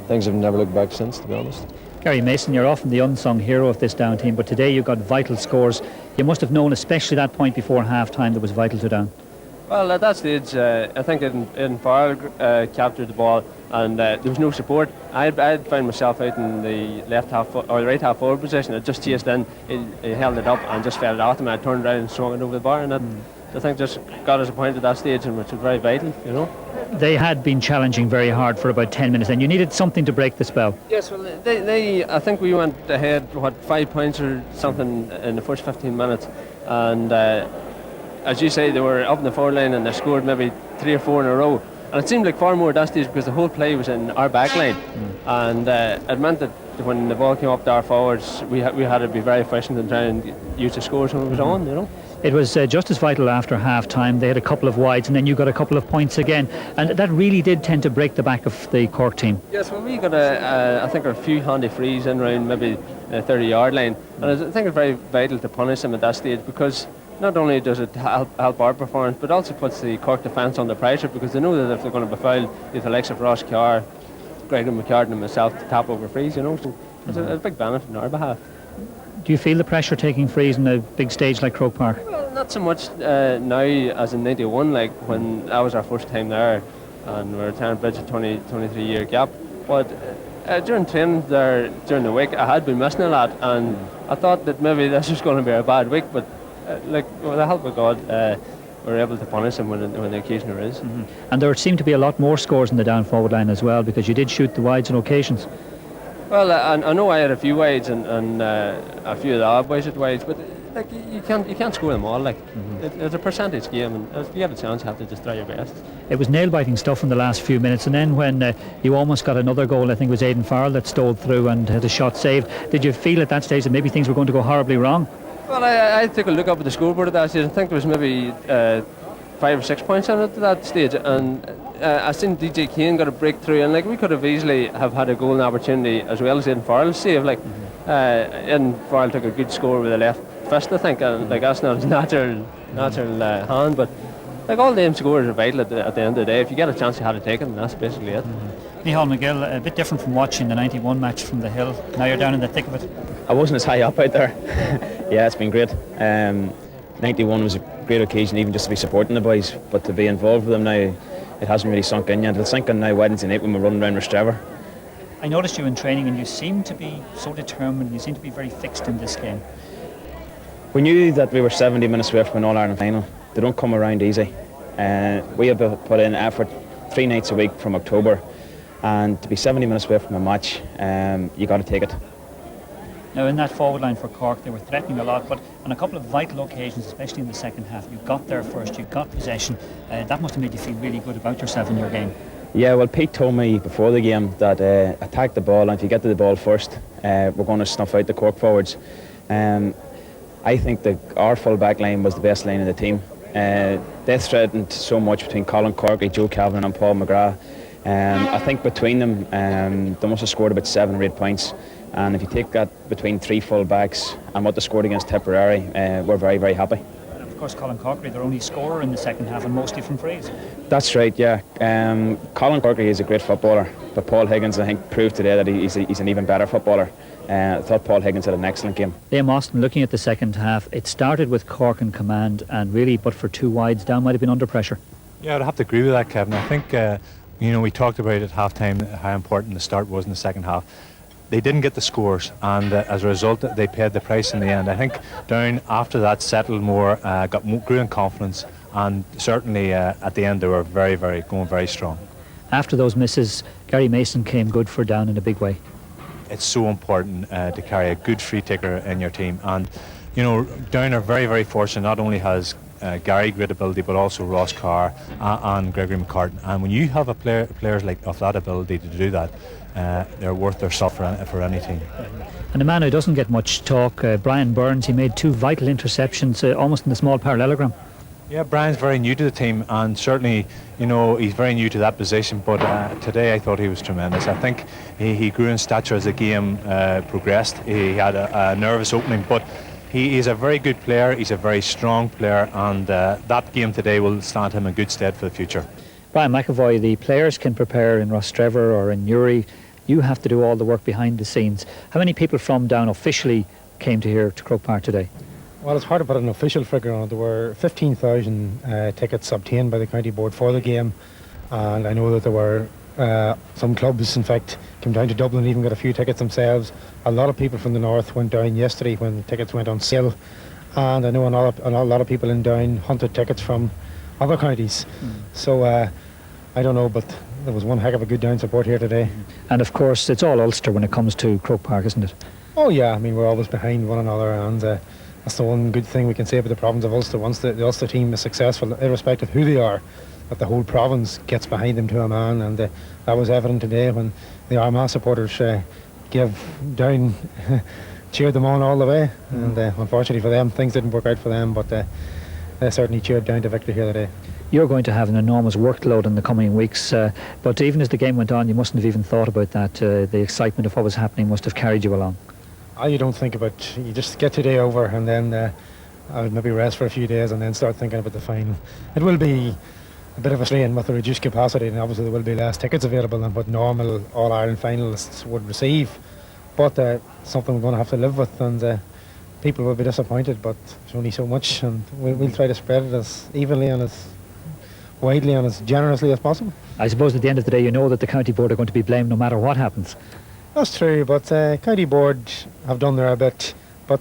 things have never looked back since, to be honest. Gary Mason, you're often the unsung hero of this Down team, but today you got vital scores. You must have known, especially that point before half-time, that was vital to Down. Well, at that stage, I think Aidan Ford captured the ball, and there was no support. I found myself out in the left half or the right half forward position. I just chased in, he held it up and just fell it off him. I turned around and swung it over the bar, and I think just got us a point at that stage, and which was very vital, you know. They had been challenging very hard for about 10 minutes, and you needed something to break the spell. Yes, well, I think we went ahead, 5 points or something in the first 15 minutes, and as you say, they were up in the forward line and they scored maybe 3 or 4 in a row. And it seemed like far more at that stage because the whole play was in our back line, and it meant that when the ball came up to our forwards, we had to be very efficient and try and use the scores when it was on, you know. It was just as vital after half-time. They had a couple of wides and then you got a couple of points again, and that really did tend to break the back of the Cork team. Yes, well, we got I think a few handy frees in around maybe the 30-yard line, and I think it's very vital to punish them at that stage, because not only does it help our performance, but also puts the Cork defence under pressure, because they know that if they're going to be fouled, with the likes of Ross Carr, Gregory McCartan and myself to tap over frees, you know, so it's a big benefit on our behalf. Do you feel the pressure taking frees in a big stage like Croke Park? Well, not so much now as in 91, like when that was our first time there, and we were trying to bridge a 23-year gap. But during training there, during the week, I had been missing a lot, and I thought that maybe this was going to be a bad week, but with the help of God, we were able to punish him when the occasion arose. And there seemed to be a lot more scores in the down forward line as well, because you did shoot the wides on occasions. Well, I know I had a few wides and a few of the odd boys at wides, but like you can't score them all. Like it's a percentage game, and if you get a chance, you have to just try your best. It was nail-biting stuff in the last few minutes, and then when you almost got another goal, I think it was Aidan Farrell that stole through and had a shot saved. Did you feel at that stage that maybe things were going to go horribly wrong? Well, I took a look up at the scoreboard at that stage. I think there was maybe 5 or 6 points on it at that stage, and I seen DJ Kane got a breakthrough, and like we could have easily have had a golden opportunity as well as Aidan Farrell's save. Like Aidan Farrell took a good score with the left fist, I think, and like that's not his natural hand, but like all them scores are vital at the end of the day. If you get a chance, you have to take it, and that's basically it. Micheál McGill, a bit different from watching the 91 match from the hill. Now you're down in the thick of it. I wasn't as high up out there. Yeah, it's been great. 91 was a great occasion, even just to be supporting the boys, but to be involved with them now, it hasn't really sunk in yet. It'll sink in now Wednesday night when we're running around Rostrevor. I noticed you in training, and you seem to be so determined. You seem to be very fixed in this game. We knew that we were 70 minutes away from an All-Ireland final. They don't come around easy. We have put in effort 3 nights a week from October, and to be 70 minutes away from a match, you got to take it. Now in that forward line for Cork, they were threatening a lot, but on a couple of vital occasions, especially in the second half, you got there first, you got possession. That must have made you feel really good about yourself in your game. Yeah, well, Pete told me before the game that attack the ball, and if you get to the ball first, we're going to snuff out the Cork forwards. I think that our full back line was the best line in the team. They threatened so much between Colin Corky, Joe Calvin and Paul McGrath. I think between them, they must have scored about 7 or 8 points. And if you take that between 3 full backs and what they scored against Tipperary, we're very, very happy. And of course, Colin Corky, their only scorer in the second half, and mostly from frees. That's right, yeah. Colin Corky is a great footballer, but Paul Higgins, I think, proved today that he's an even better footballer. I thought Paul Higgins had an excellent game. Liam Austin, looking at the second half, it started with Cork in command, and really, but for 2 wides down, might have been under pressure. Yeah, I'd have to agree with that, Kevin. I think, we talked about at half-time how important the start was in the second half. They didn't get the scores, and as a result, they paid the price in the end. I think down after that settled more, grew in confidence, and certainly at the end they were going very strong. After those misses, Gary Mason came good for down in a big way. It's so important to carry a good free taker in your team, and Down are very, very fortunate. Not only has Gary great ability, but also Ross Carr and Gregory McCartan. And when you have players like of that ability to do that, they're worth their salt for any team. And a man who doesn't get much talk, Brian Burns, he made 2 vital interceptions, almost in the small parallelogram. Yeah, Brian's very new to the team, and certainly, he's very new to that position, but today I thought he was tremendous. I think he grew in stature as the game progressed. He had a nervous opening, but he is a very good player, he's a very strong player, and that game today will stand him in good stead for the future. Brian McAvoy, the players can prepare in Rostrevor or in Newry. You have to do all the work behind the scenes. How many people from down officially came to here to Croke Park today? Well, it's hard to put an official figure on it. There were 15,000 tickets obtained by the county board for the game, and I know that there were some clubs, in fact, came down to Dublin and even got a few tickets themselves. A lot of people from the north went down yesterday when the tickets went on sale, and I know a lot of people in Down hunted tickets from other counties. So I don't know, but there was one heck of a good Down support here today. And of course, it's all Ulster when it comes to Croke Park, isn't it? Oh yeah, I mean, we're always behind one another, and that's the one good thing we can say about the province of Ulster. Once the Ulster team is successful, irrespective of who they are, that the whole province gets behind them to a man, and that was evident today when the Armagh supporters gave Down cheered them on all the way, and unfortunately for them, things didn't work out for them, but they certainly cheered Down to victory here today. You're going to have an enormous workload in the coming weeks, but even as the game went on, you mustn't have even thought about that. The excitement of what was happening must have carried you along. You don't think about, you just get today over, and then I'll maybe rest for a few days and then start thinking about the final. It will be a bit of a strain with the reduced capacity, and obviously there will be less tickets available than what normal All-Ireland finalists would receive, but something we're going to have to live with, and people will be disappointed, but there's only so much, and we'll try to spread it as evenly and as widely and as generously as possible. I suppose at the end of the day you know that the county board are going to be blamed no matter what happens. That's true, but county board have done their bit, but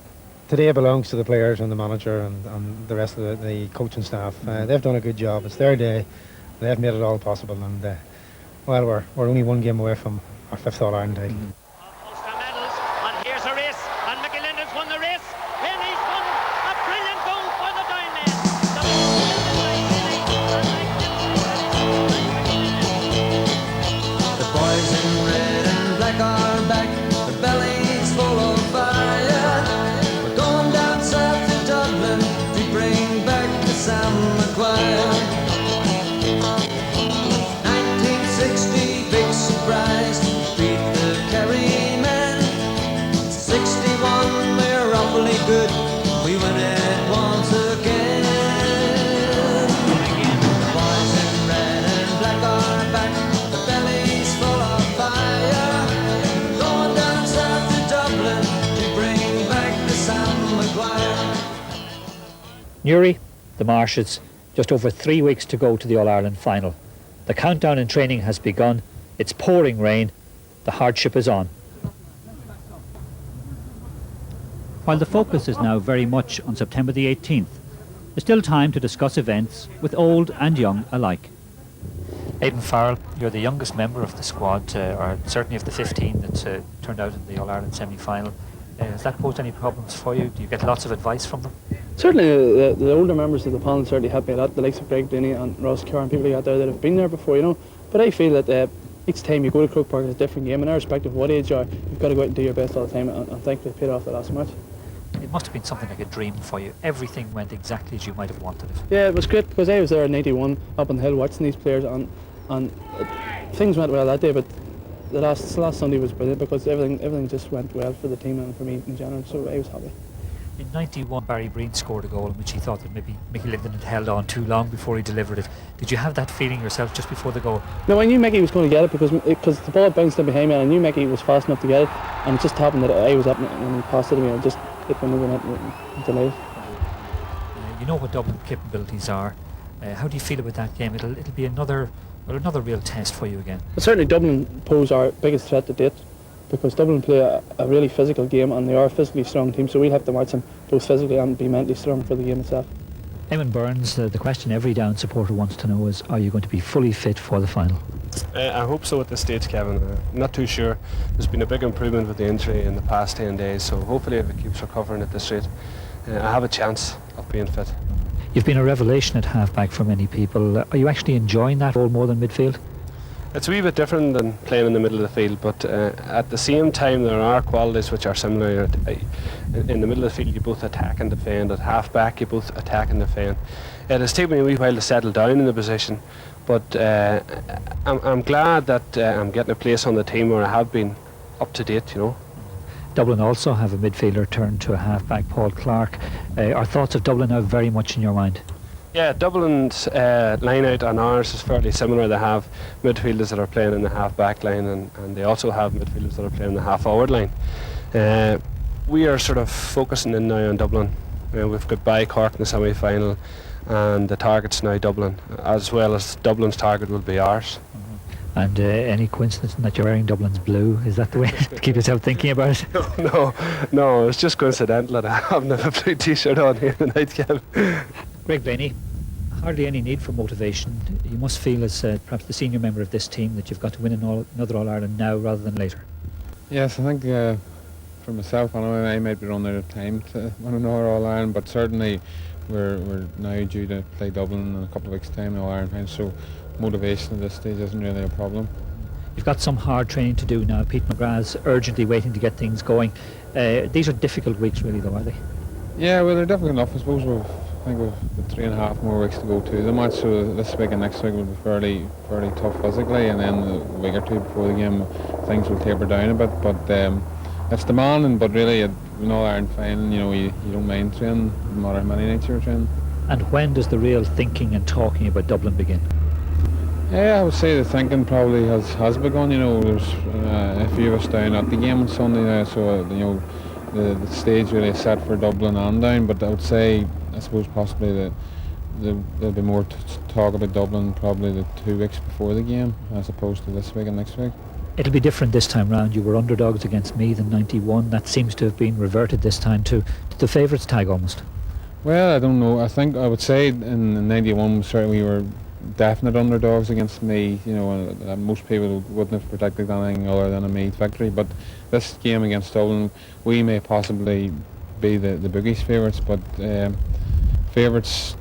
today belongs to the players and the manager and the rest of the coaching staff. They've done a good job. It's their day. They've made it all possible, and well, we're only one game away from our 5th All-Ireland title. Ulster medals, and here's a race, and Mickey Linden's won the race, and he's won a brilliant goal for the Down men. The boys in red and black are back, their bellies full of fire. We're going down south to Dublin to bring back the Sam Maguire. 1960 big surprise, beat the Kerry men. 61 we're awfully good, we win it once again. The boys in red and black are back, the bellies full of fire. Going down south to Dublin to bring back the Sam Maguire. Newry, the Marshes, just over 3 weeks to go to the All-Ireland final. The countdown in training has begun. It's pouring rain. The hardship is on. While the focus is now very much on September the 18th, there's still time to discuss events with old and young alike. Aidan Farrell, you're the youngest member of the squad, or certainly of the 15 that turned out in the All-Ireland semi-final. Has that posed any problems for you? Do you get lots of advice from them? Certainly the older members of the panel certainly help me a lot, the likes of Greg Denny and Ross Carr and people like that have been there before, you know. But I feel that each time you go to Croke Park it's a different game, and irrespective of what age you are, you've got to go out and do your best all the time, and thankfully it paid off the last match. It must have been something like a dream for you. Everything went exactly as you might have wanted it. Yeah, it was great because I was there in '91 up on the hill watching these players, and things went well that day, but the last Sunday was brilliant because everything just went well for the team and for me in general, so I was happy. In '91, Barry Breen scored a goal in which he thought that maybe Mickey Linden had held on too long before he delivered it. Did you have that feeling yourself just before the goal? No, I knew Mickey was going to get it because the ball bounced in behind me, and I knew Mickey was fast enough to get it, and it just happened that I was up and he passed it to me, and just hit me moving it delayed. You know what Dublin capabilities are. How do you feel about that game? It'll be another real test for you again. But certainly Dublin pose our biggest threat to date, because Dublin play a really physical game, and they are a physically strong team, so we'll have to match them both physically and be mentally strong for the game itself. Eamon Burns, the question every Down supporter wants to know is, are you going to be fully fit for the final? I hope so at this stage, Kevin. I'm not too sure. There's been a big improvement with the injury in the past 10 days, so hopefully if it keeps recovering at this rate, I have a chance of being fit. You've been a revelation at half-back for many people. Are you actually enjoying that role more than midfield? It's a wee bit different than playing in the middle of the field, but at the same time there are qualities which are similar. In the middle of the field you both attack and defend. At half-back you both attack and defend. It has taken me a wee while to settle down in the position, but I'm glad that I'm getting a place on the team where I have been up to date, you know. Dublin also have a midfielder turned to a half-back, Paul Clark. Are thoughts of Dublin now very much in your mind? Yeah, Dublin's line out and ours is fairly similar. They have midfielders that are playing in the half-back line, and they also have midfielders that are playing in the half-forward line. We are sort of focusing in now on Dublin. We've got by Cork in the semi-final, and the target's now Dublin, as well as Dublin's target will be ours. And any coincidence that you're wearing Dublin's blue? Is that the way to keep yourself thinking about it? No, it's just coincidental that I haven't a blue t-shirt on here tonight, Kevin. Greg Blaney, hardly any need for motivation. You must feel as perhaps the senior member of this team that you've got to win another All-Ireland now rather than later. Yes, I think for myself, I might be running out of time to win another All-Ireland, but certainly we're now due to play Dublin in a couple of weeks' time in All-Ireland final, so motivation at this stage isn't really a problem. You've got some hard training to do now. Pete McGrath's urgently waiting to get things going. These are difficult weeks really though, are they? Yeah, well, they're difficult enough. I suppose we've 3.5 more weeks to go to the match, so this week and next week will be fairly tough physically, and then a week or two before the game things will taper down a bit, but it's demanding, but really an All-Ireland final, you don't mind training no matter how many nights you're training. And when does the real thinking and talking about Dublin begin? Yeah, I would say the thinking probably has begun. There's a few of us down at the game on Sunday now, so the stage really is set for Dublin and down. But I would say, I suppose possibly that there'll be more talk about Dublin probably the 2 weeks before the game, as opposed to this week and next week. It'll be different this time round. You were underdogs against Meath in '91. That seems to have been reverted this time to the favourites tag almost. Well, I don't know. I would say in '91 certainly we were definite underdogs against Meath, and most people wouldn't have predicted anything other than a Meath victory, but this game against Dublin we may possibly be the bookies' favourites, but favourites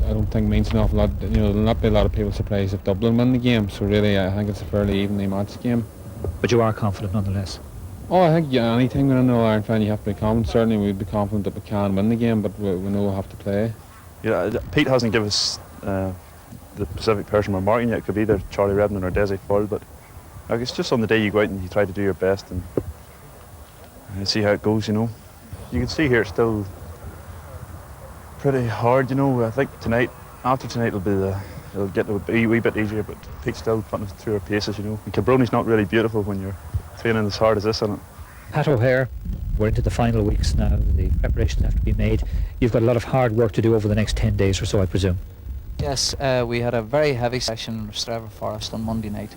I don't think means an awful lot. There'll not be a lot of people surprised if Dublin win the game, so really I think it's a fairly evenly matched game. But you are confident nonetheless? Oh, I think any time we're in an All-Ireland final you have to be confident. Certainly we'd be confident that we can win the game, but we know we'll have to play. Yeah, Pete hasn't given us the specific person we're marking yet. It could be either Charlie Redmond or Desi Full, but it's just on the day you go out and you try to do your best and see how it goes. You can see here it's still pretty hard. I think after tonight it'll get a wee bit easier, but Pete's still putting us through our paces. And Kilbrony's not really beautiful when you're training as hard as this on it. Pat O'Hare, we're into the final weeks now. The preparations have to be made. You've got a lot of hard work to do over the next 10 days or so, I presume. Yes, we had a very heavy session in Strathmore Forest on Monday night.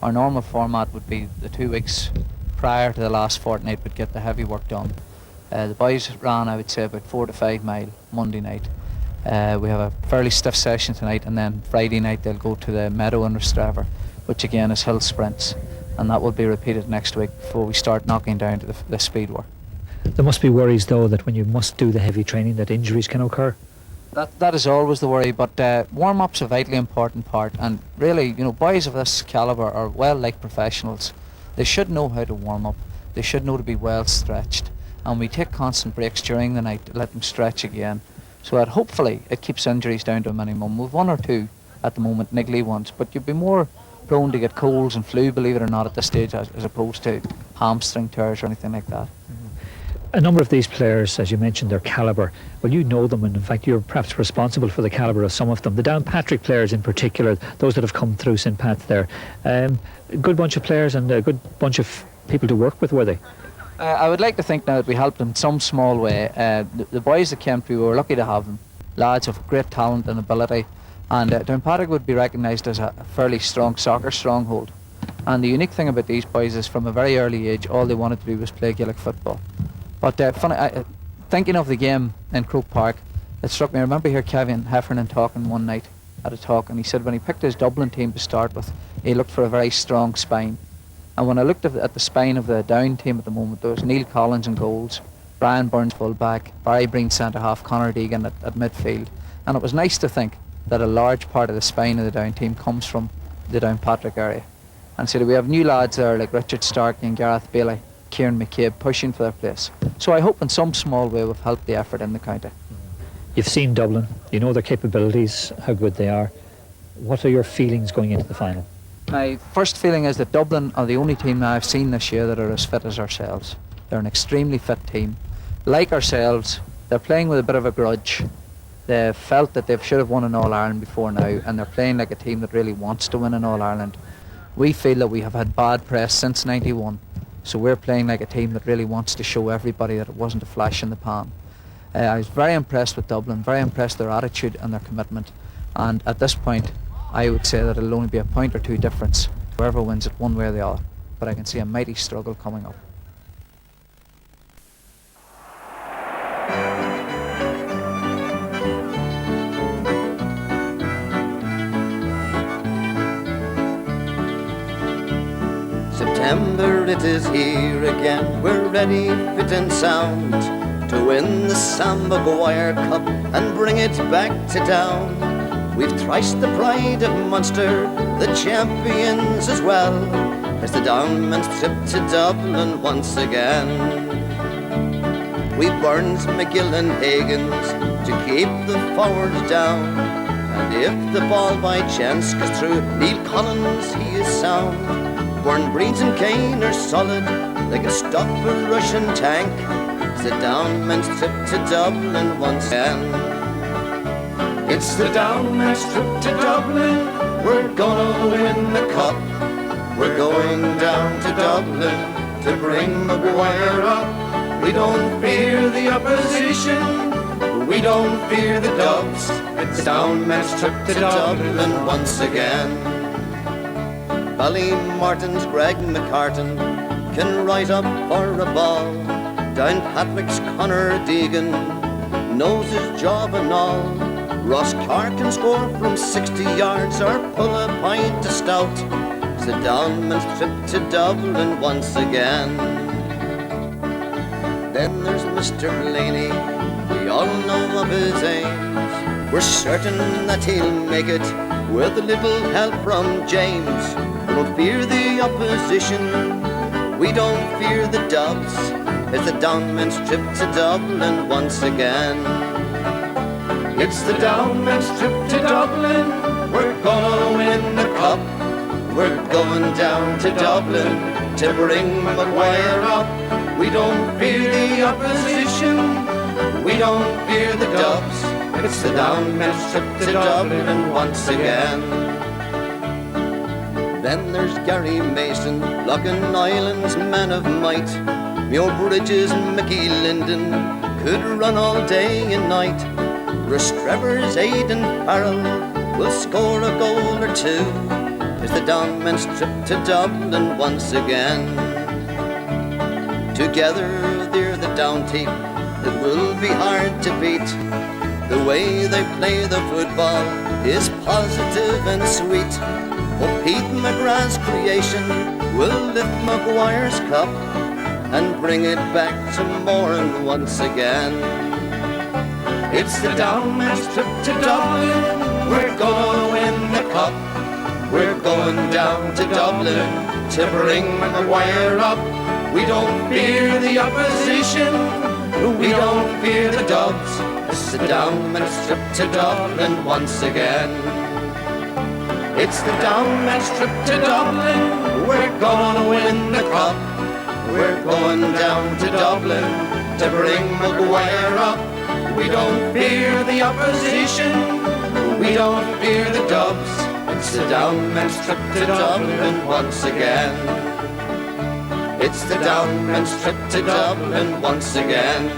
Our normal format would be the 2 weeks prior to the last fortnight would get the heavy work done. The boys ran, I would say, about 4 to 5 mile Monday night. We have a fairly stiff session tonight, and then Friday night they'll go to the meadow in Strathmore, which again is hill sprints, and that will be repeated next week before we start knocking down to the speed work. There must be worries though that when you must do the heavy training that injuries can occur. That is always the worry, but warm-up's a vitally important part, and really, boys of this calibre are well like professionals. They should know how to warm up, they should know to be well stretched, and we take constant breaks during the night to let them stretch again, so that hopefully it keeps injuries down to a minimum. We've 1 or 2 at the moment, niggly ones, but you'd be more prone to get colds and flu, believe it or not, at this stage as opposed to hamstring tears or anything like that. A number of these players, as you mentioned, their calibre, well, you know them, and in fact you're perhaps responsible for the calibre of some of them. The Downpatrick players in particular, those that have come through St. Pat's there, a good bunch of players and a good bunch of people to work with, were they? I would like to think now that we helped them in some small way. The boys that came through, we were lucky to have them. Lads of great talent and ability, and Downpatrick would be recognised as a fairly strong soccer stronghold. And the unique thing about these boys is from a very early age all they wanted to do was play Gaelic football. But thinking of the game in Croke Park, it struck me. I remember hearing Kevin Heffernan talking one night at a talk, and he said when he picked his Dublin team to start with, he looked for a very strong spine. And when I looked at the spine of the Down team at the moment, there was Neil Collins in goals, Brian Burns full-back, Barry Breen centre-half, Conor Deegan at midfield. And it was nice to think that a large part of the spine of the Down team comes from the Downpatrick area. And so we have new lads there like Richard Starkey and Gareth Bailey, Kieran McCabe pushing for their place. So I hope in some small way we've helped the effort in the county. You've seen Dublin, you know their capabilities, how good they are. What are your feelings going into the final? My first feeling is that Dublin are the only team I've seen this year that are as fit as ourselves. They're an extremely fit team. Like ourselves, they're playing with a bit of a grudge. They've felt that they should have won an All-Ireland before now, and they're playing like a team that really wants to win an All-Ireland. We feel that we have had bad press since '91. So we're playing like a team that really wants to show everybody that it wasn't a flash in the pan. I was very impressed with Dublin, very impressed with their attitude and their commitment. And at this point, I would say that it'll only be a point or two difference. Whoever wins it one way or the other. But I can see a mighty struggle coming up. September, it is here again. We're ready, fit and sound to win the Sam Maguire Cup and bring it back to town. We've thrice the pride of Munster, the champions as well, as the Downman's trip to Dublin once again. We've Burns, McGill and Higgins to keep the forwards down, and if the ball by chance goes through Neil Collins, he is sound. Burn, Breeds and Kane are solid, they can stop a Russian tank. It's the Downman's trip to Dublin once again. It's the Downman's trip to Dublin, we're gonna win the cup. We're going down to Dublin to bring Maguire up. We don't fear the opposition, we don't fear the Dubs. It's the Downman's trip to Dublin once again. Ballymartin's Greg McCartan can rise up for a ball. Down Patrick's Conor Deegan knows his job and all. Ross Clark can score from 60 yards or pull a pint to stout. It's the Downman's trip to Dublin once again. Then there's Mr. Laney, we all know of his aims. We're certain that he'll make it with a little help from James. We don't fear the opposition, we don't fear the Dubs. It's the Downman's trip to Dublin once again. It's the Downman's trip to Dublin, we're gonna win the cup. We're going down to Dublin to bring Maguire up. We don't fear the opposition, we don't fear the Dubs. It's the Downman's trip to Dublin once again. Then there's Gary Mason, Loughin Island's man of might. Muir Bridges and Mickey Linden could run all day and night. Restrevor's Aidan Farrell will score a goal or two. It's the Downman's trip to Dublin once again. Together they're the Down team that will be hard to beat. The way they play the football is positive and sweet. Oh, Pete McGrath's creation will lift Maguire's cup and bring it back to Moran once again. It's the Downman's trip to Dublin, we're gonna win the cup. We're going down to Dublin to bring Maguire up. We don't fear the opposition, we don't fear the Dubs. It's the Downman's trip to Dublin once again. It's the Downman's trip to Dublin, we're gonna win the cup. We're going down to Dublin to bring Maguire up. We don't fear the opposition, we don't fear the Dubs. It's the Downman's trip to Dublin once again. It's the Downman's trip to Dublin once again.